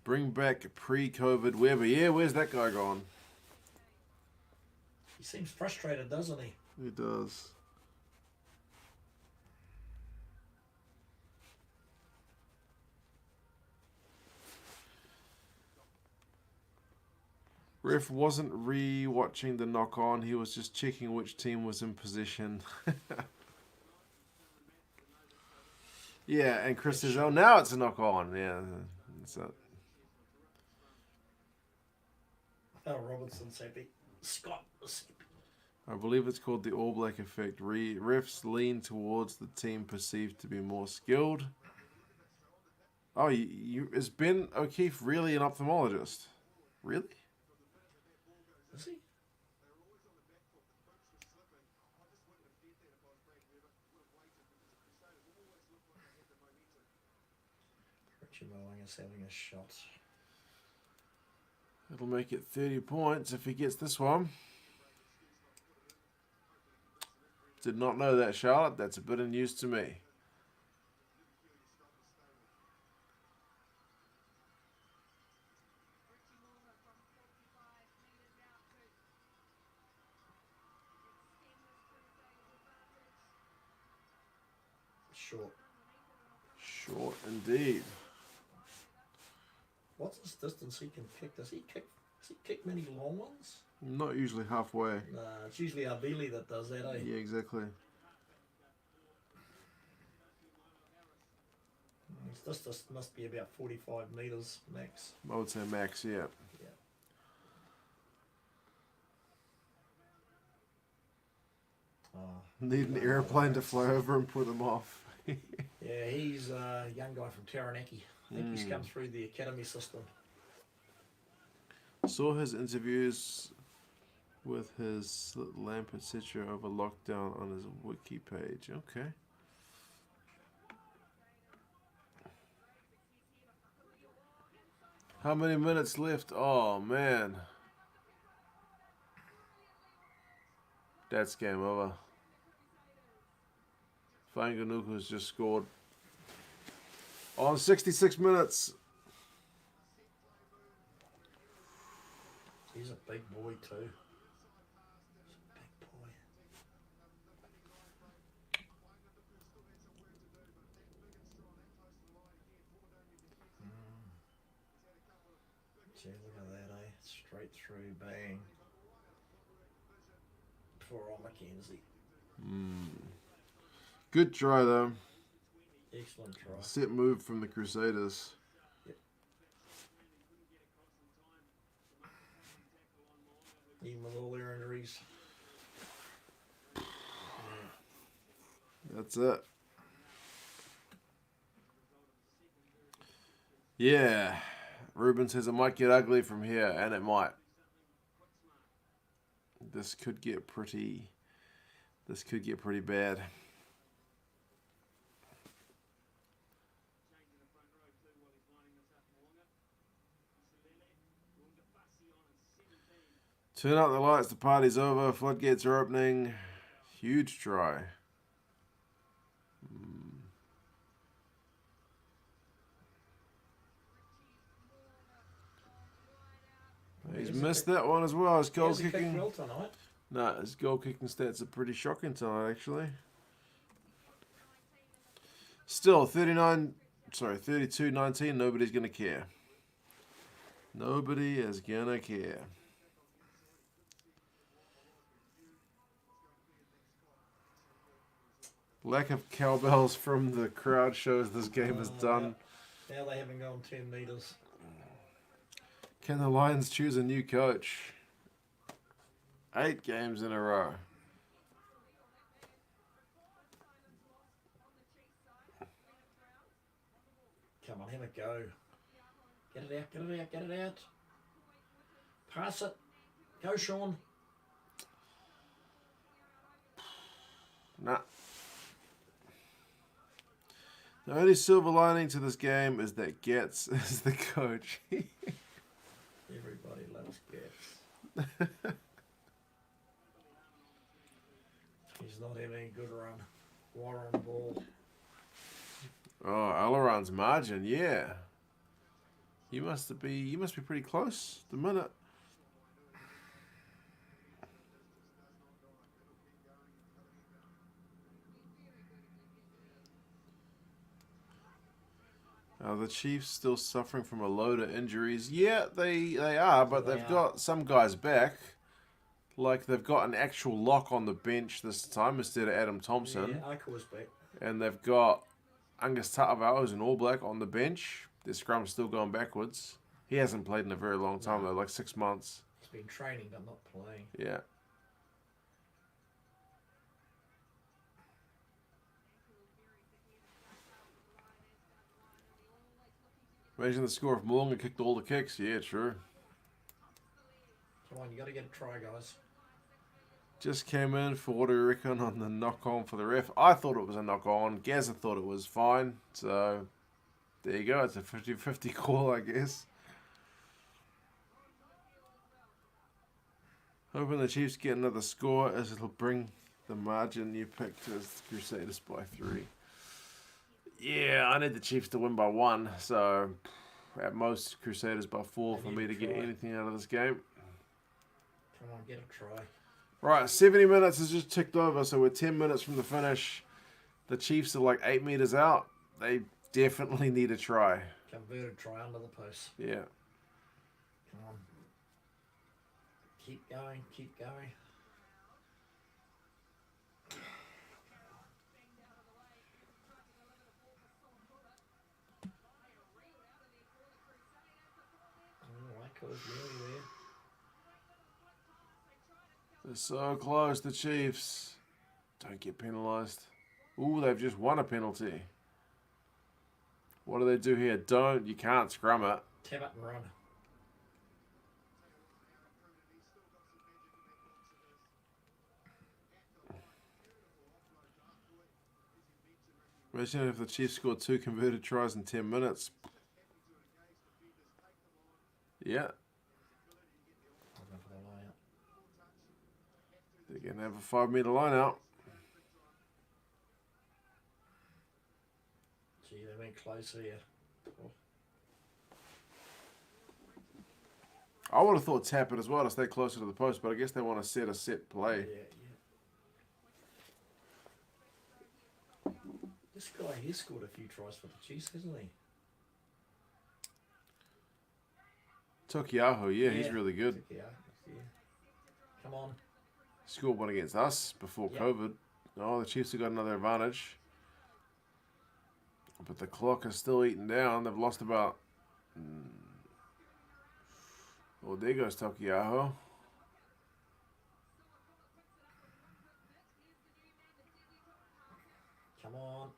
Bring back pre-COVID Weber. Yeah, where's that guy gone? He seems frustrated, doesn't he? He does. Ref wasn't re-watching the knock-on. He was just checking which team was in position. Yeah, and Chris says, "Oh, now it's a knock on." Yeah, that's it. Oh, Robertson's happy. Scott was happy. I believe it's called the All Black effect. Refs lean towards the team perceived to be more skilled. Oh, is Ben O'Keefe really an ophthalmologist? Really? Is he? Richie Mulling is having a shot. It'll make it 30 points if he gets this one. Did not know that, Charlotte. That's a bit of news to me. Short. Short indeed. What's his distance he can kick? Does he kick many long ones? Not usually halfway. Nah, it's usually Abili that does that, eh? Yeah, exactly. This just must be about 45 metres max. I would say max, yeah. Need an airplane to fly over and put them off. Yeah, he's a young guy from Taranaki. I think he's come through the academy system. Saw his interviews with his lamp, etc. over lockdown on his wiki page. Okay. How many minutes left? Oh, man. That's game over. Fanganuku's just scored on 66 minutes. He's a big boy too. He's a big boy. Gee, look at that, eh? Straight through, bang. Poor old Mackenzie. Good try, though. Excellent try. Set move from the Crusaders. Yep. Even with all their injuries. That's it. Yeah. Ruben says it might get ugly from here, and it might. This could get pretty bad. Turn out the lights, the party's over, floodgates are opening. Huge try. He's missed that one as well. His goal kicking. Well tonight. No, his goal kicking stats are pretty shocking tonight, actually. Still, 32-19, nobody's going to care. Nobody is going to care. Lack of cowbells from the crowd shows this game is done. Now they haven't gone 10 metres. Can the Lions choose a new coach? 8 games in a row. Come on, have a go. Get it out, get it out, get it out. Pass it. Go, Sean. Nah. The only silver lining to this game is that Getz is the coach. Everybody loves Getz. He's not having a good run. Warren ball. Oh, Aileron's margin, yeah. You must be pretty close at the minute. The Chiefs still suffering from a load of injuries. Yeah, they are, but they've got some guys back. Like they've got an actual lock on the bench this time instead of Adam Thompson. Yeah, Arca was back. And they've got Angus Ta'avao, an All Black, on the bench. Their scrum's still going backwards. He hasn't played in a very long time, though, like 6 months. He's been training but not playing. Yeah. Imagine the score if Moonga kicked all the kicks. Yeah, true. Come on, you got to get a try, guys. Just came in for what do you reckon on the knock-on for the ref. I thought it was a knock-on. Gazza thought it was fine. So, there you go. It's a 50-50 call, I guess. Hoping the Chiefs get another score as it'll bring the margin you picked as Crusaders by 3. Yeah, I need the Chiefs to win by 1. So, at most, Crusaders by 4 for me to get anything out of this game. Come on, get a try. Right, 70 minutes has just ticked over, so we're 10 minutes from the finish. The Chiefs are like 8 meters out. They definitely need a try. Converted try under the post. Yeah. Come on. Keep going, keep going. Oh, I could really there. They're so close, the Chiefs. Don't get penalised. Ooh, they've just won a penalty. What do they do here? You can't scrum it. Tap it and run. Imagine if the Chiefs scored 2 converted tries in 10 minutes. Yeah. They're going to have a 5-metre line out. Gee, they went closer here. Oh. I would have thought tap it as well to stay closer to the post, but I guess they want to set a set play. Yeah. This guy, he scored a few tries for the Chiefs, hasn't he? Tokiaho, yeah, he's really good. Yeah. Come on. Scored one against us before COVID. Oh, the Chiefs have got another advantage. But the clock is still eating down. They've lost about... Oh, there goes Tokiaho. Come on.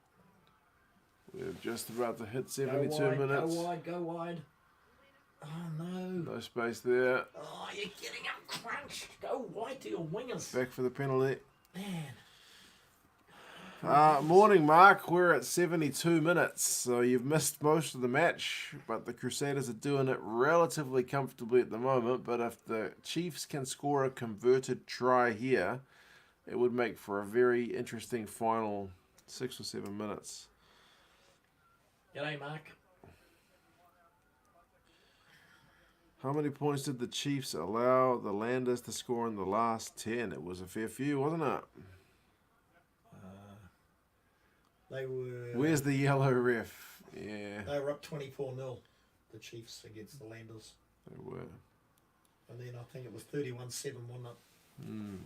We're just about to hit 72 minutes. Go wide, go wide. Oh, no. No space there. Oh, you're getting up crunched. Go wide to your wingers. Back for the penalty. Man. Morning, Mark. We're at 72 minutes, so you've missed most of the match, but the Crusaders are doing it relatively comfortably at the moment. But if the Chiefs can score a converted try here, it would make for a very interesting final 6 or 7 minutes. G'day, Mark. How many points did the Chiefs allow the Landers to score in the last 10? It was a fair few, wasn't it? They were... Where's the yellow ref? Yeah. They were up 24-0, the Chiefs, against the Landers. They were. And then I think it was 31-7, wasn't it?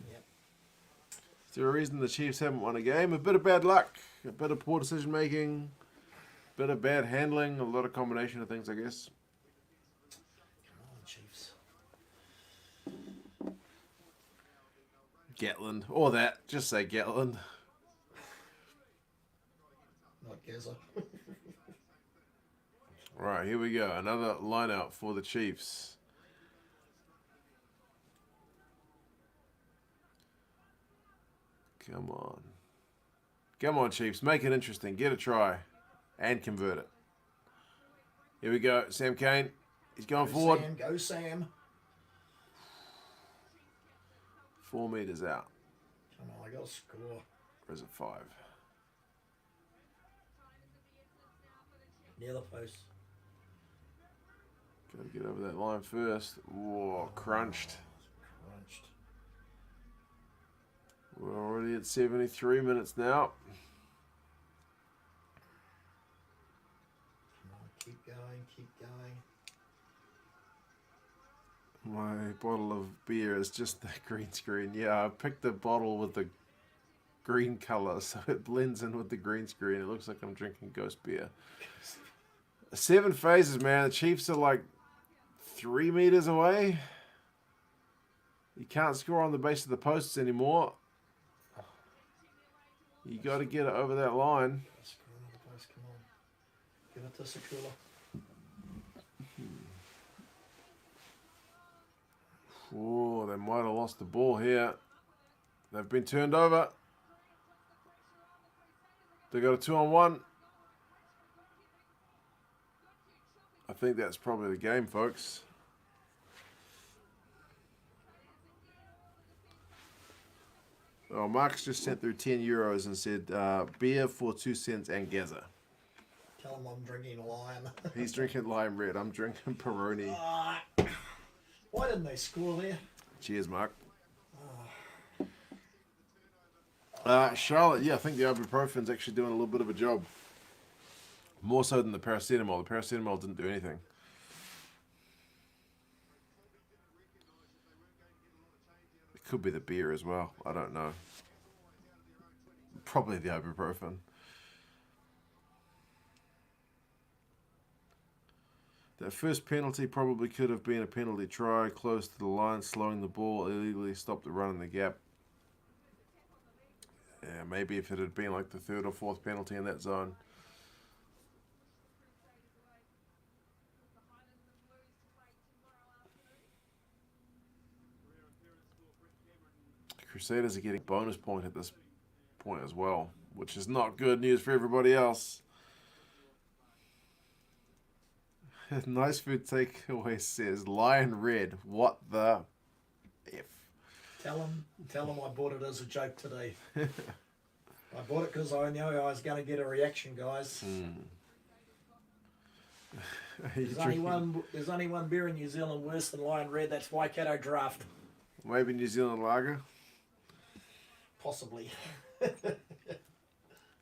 Yep. Is there a reason the Chiefs haven't won a game? A bit of bad luck, a bit of poor decision making, a bit of bad handling, a lot of combination of things, I guess. Come on, Chiefs. Gatland. Or that. Just say Gatland. Not Gaza. Right, here we go. Another line out for the Chiefs. Come on. Come on, Chiefs. Make it interesting. Get a try. And convert it. Here we go. Sam Kane. He's going forward. Sam, go Sam. 4 meters out. Come on, I got to score. Or is it 5? Near the post. Got to get over that line first. Whoa, crunched. Crunched. We're already at 73 minutes now. Come on, keep going, keep going. My bottle of beer is just the green screen. Yeah, I picked the bottle with the green colour, so it blends in with the green screen. It looks like I'm drinking ghost beer. 7 phases, man. The Chiefs are like 3 meters away. You can't score on the base of the posts anymore. You got to get it over that line. Come on. Give it to Sakula. Oh, they might have lost the ball here. They've been turned over. They got a 2-on-1. I think that's probably the game, folks. Oh, Mark's just sent through €10 and said, beer for 2 cents and Gaza. Tell him I'm drinking Lion. He's drinking Lime Red. I'm drinking Peroni. Why didn't they score there? Cheers, Mark. Charlotte, yeah, I think the ibuprofen's actually doing a little bit of a job. More so than the paracetamol. The paracetamol didn't do anything. It could be the beer as well. I don't know. Probably the ibuprofen. That first penalty probably could have been a penalty try, close to the line, slowing the ball, illegally stopped the run in the gap. Yeah, maybe if it had been like the 3rd or 4th penalty in that zone. Crusaders are getting bonus point at this point as well, which is not good news for everybody else. Nice food takeaway says Lion Red. What the F? Tell him I bought it as a joke today. I bought it because I knew I was going to get a reaction, guys. There's only one beer in New Zealand worse than Lion Red. That's Waikato Draft. Maybe New Zealand Lager. Possibly.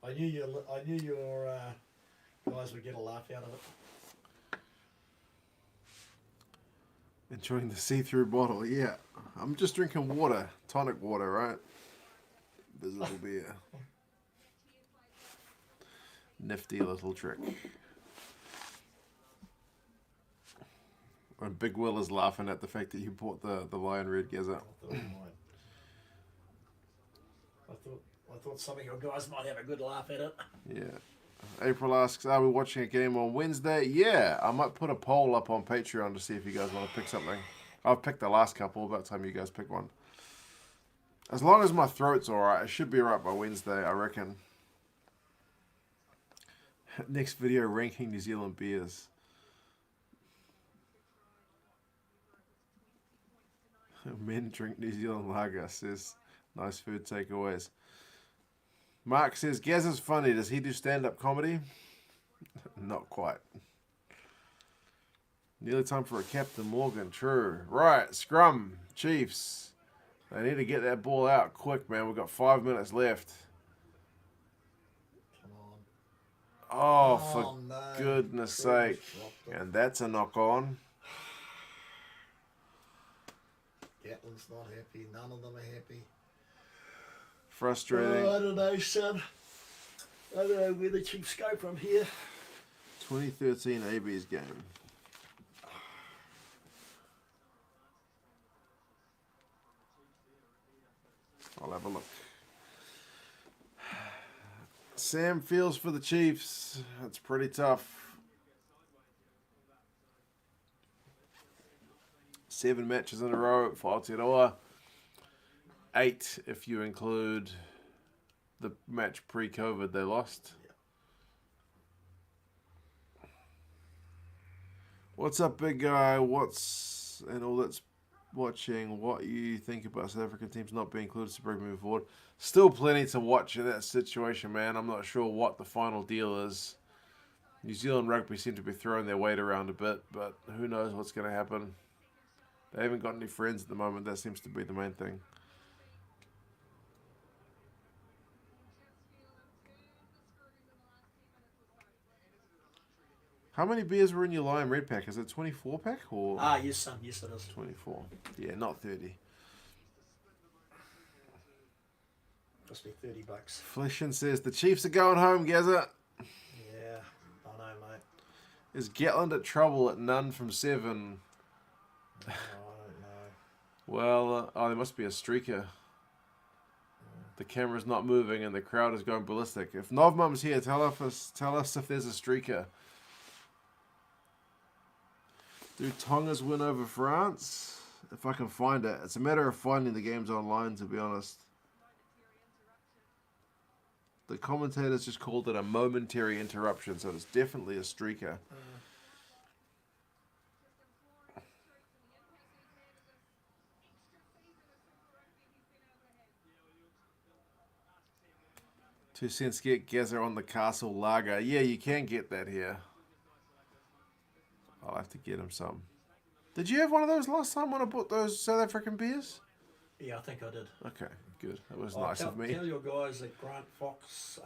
I knew your guys would get a laugh out of it. Enjoying the see-through bottle, yeah. I'm just drinking water, tonic water, right? Visible beer. Nifty little trick. And Big Will is laughing at the fact that you bought the Lion Red Gaza. I thought some of your guys might have a good laugh at it. Yeah. April asks, are we watching a game on Wednesday? Yeah, I might put a poll up on Patreon to see if you guys want to pick something. I've picked the last couple, about time you guys pick one. As long as my throat's alright, it should be alright by Wednesday, I reckon. Next video, ranking New Zealand beers. Men drink New Zealand lager, says nice food takeaways. Mark says, Gaz is funny. Does he do stand-up comedy? Not quite. Nearly time for a Captain Morgan. True. Right, scrum. Chiefs. They need to get that ball out quick, man. We've got 5 minutes left. Come on. Oh, for goodness sake. And that's a knock-on. Gatlin's not happy. None of them are happy. Frustrating. Oh, I don't know, son. I don't know where the Chiefs go from here. 2013 AB's game. I'll have a look. Sam feels for the Chiefs. It's pretty tough. 7 matches in a row for Aotearoa. 8 if you include the match pre-COVID they lost. Yeah. What's up, big guy? And all that's watching, what you think about South African teams not being included in Super Rugby moving forward? Still plenty to watch in that situation, man. I'm not sure what the final deal is. New Zealand rugby seem to be throwing their weight around a bit, but who knows what's going to happen. They haven't got any friends at the moment. That seems to be the main thing. How many beers were in your Lion Red pack? Is it 24 pack or? Yes, son. Yes, it is. 24. Yeah, not 30. cost me $30. Flishin says the Chiefs are going home, Gazza. Yeah, I know, mate. Is Gatland at trouble at none from 7? No, I don't know. Well, oh, there must be a streaker. The camera's not moving and the crowd is going ballistic. If Novmum's here, tell us if there's a streaker. Do Tonga's win over France? If I can find it. It's a matter of finding the games online, to be honest. The commentators just called it a momentary interruption, so it's definitely a streaker. 2 cents get Gazer on the Castle Lager. Yeah, you can get that here. I'll have to get him some. Did you have one of those last time when I bought those South African beers? Yeah, I think I did. Okay, good. That was nice of me. Tell your guys that Grant Fox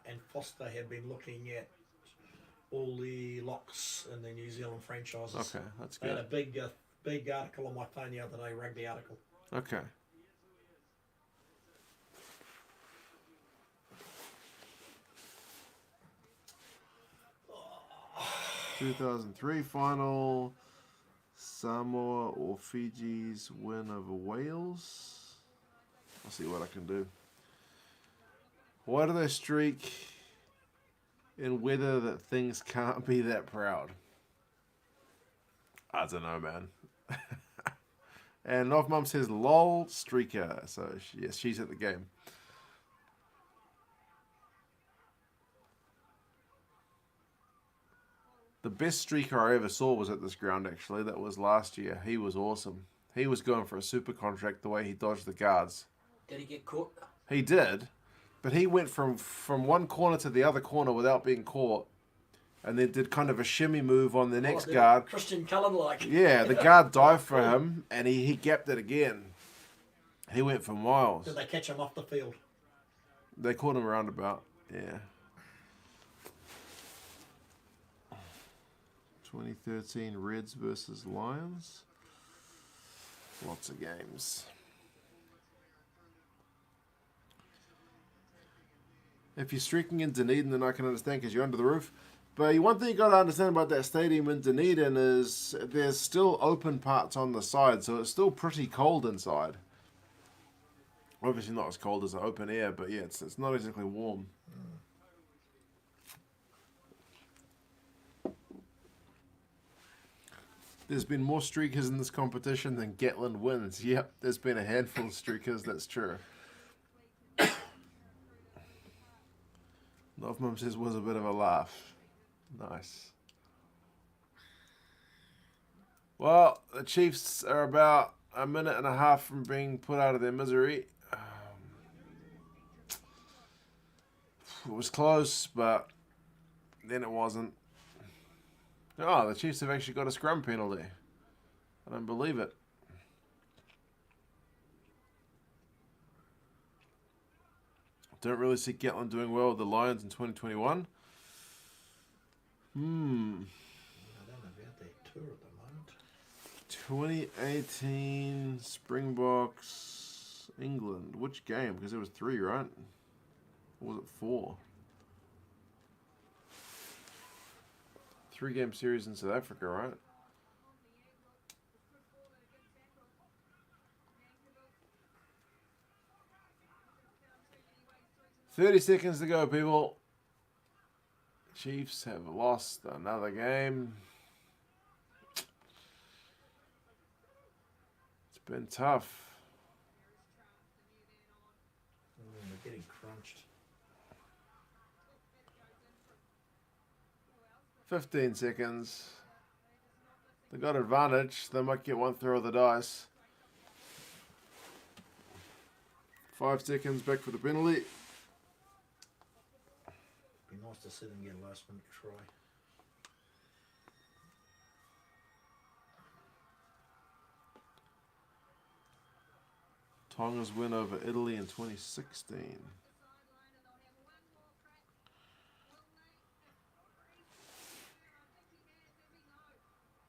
and Foster have been looking at all the locks in the New Zealand franchises. Okay, that's They good. had a big article on my phone the other day, rugby article. Okay. Oh. 2003 final. Samoa or Fiji's win over Wales. I'll see what I can do. Why do they streak in weather that things can't be that proud? I don't know, man. And North Mum says, lol, streaker. So, yes, she's at the game. The best streaker I ever saw was at this ground, actually. That was last year. He was awesome. He was going for a super contract the way he dodged the guards. Did he get caught? He did, but he went from one corner to the other corner without being caught, and then did kind of a shimmy move on the next guard. Christian Cullen like. Yeah, the guard dived for him, and he gapped it again. He went for miles. Did they catch him off the field? They caught him roundabout, yeah. 2013 Reds versus Lions. Lots of games. If you're streaking in Dunedin, then I can understand because you're under the roof. But one thing you got to understand about that stadium in Dunedin is there's still open parts on the side, so it's still pretty cold inside. Obviously not as cold as the open air, but yeah, it's not exactly warm. There's been more streakers in this competition than Gatland wins. Yep, there's been a handful of streakers, that's true. Novmum says was a bit of a laugh. Nice. Well, the Chiefs are about a minute and a half from being put out of their misery. It was close, but then it wasn't. Oh, the Chiefs have actually got a scrum penalty. I don't believe it. Don't really see Gatland doing well with the Lions in 2021. I don't know about their tour at the moment. 2018 Springboks England. Which game? Because there was 3, right? Or was it 4? 3-game series in South Africa, right? "30 seconds to go, people." Chiefs have lost another game. It's been tough. They're getting crunched. 15 seconds. They got advantage. They might get one throw of the dice. 5 seconds back for the penalty. Be nice to see them get a last minute try. Tonga's win over Italy in 2016.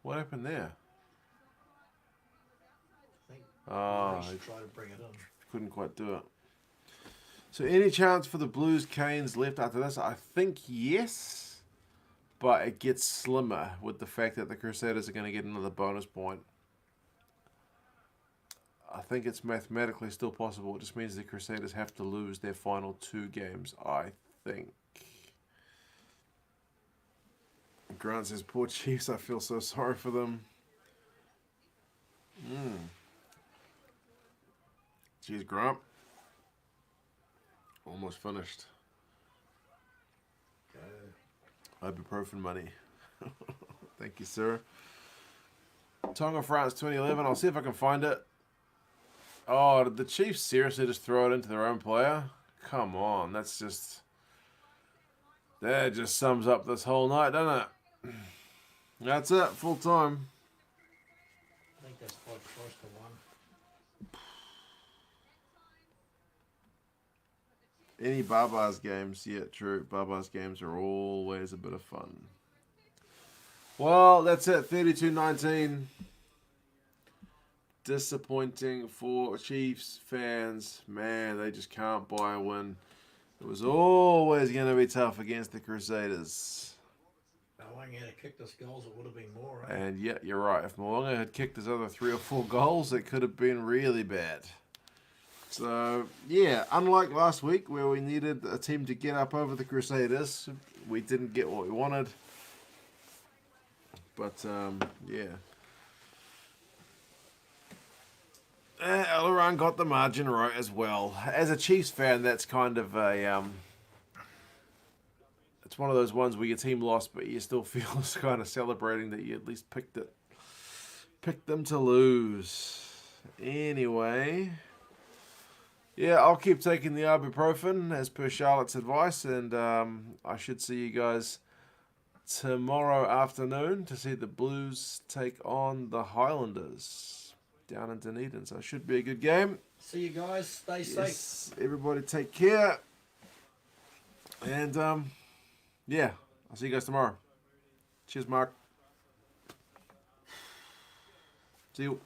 What happened there? I think Oh, they try to bring it in. couldn't quite do it. So any chance for the Blues Canes left after this? I think yes, but it gets slimmer with the fact that the Crusaders are going to get another bonus point. I think it's mathematically still possible. It just means the Crusaders have to lose their final 2 games, I think. Grant says, poor Cheifs, I feel so sorry for them. Cheers, Grant. Almost finished. Go. Ibuprofen money. Thank you, sir. Tonga, France 2011. I'll see if I can find it. Oh, did the Chiefs seriously just throw it into their own player? Come on, that just sums up this whole night, doesn't it? That's it, full time. I think that's quite close to 1. Any Baba's games? Yeah, true. Baba's games are always a bit of fun. Well, that's it. 32-19. Disappointing for Chiefs fans. Man, they just can't buy a win. It was always going to be tough against the Crusaders. Mo'unga had kicked us goals, it would have been more, right? And yeah, you're right. If Mo'unga had kicked his other 3 or 4 goals, it could have been really bad. So, yeah, unlike last week where we needed a team to get up over the Crusaders, we didn't get what we wanted. But, yeah. Aileron got the margin right as well. As a Chiefs fan, that's kind of a... it's one of those ones where your team lost, but you still feel kind of celebrating that you at least picked them to lose. Anyway... yeah, I'll keep taking the ibuprofen as per Charlotte's advice, and I should see you guys tomorrow afternoon to see the Blues take on the Highlanders down in Dunedin. So it should be a good game. See you guys. Stay safe. Everybody take care. And, yeah, I'll see you guys tomorrow. Cheers, Mark. See you.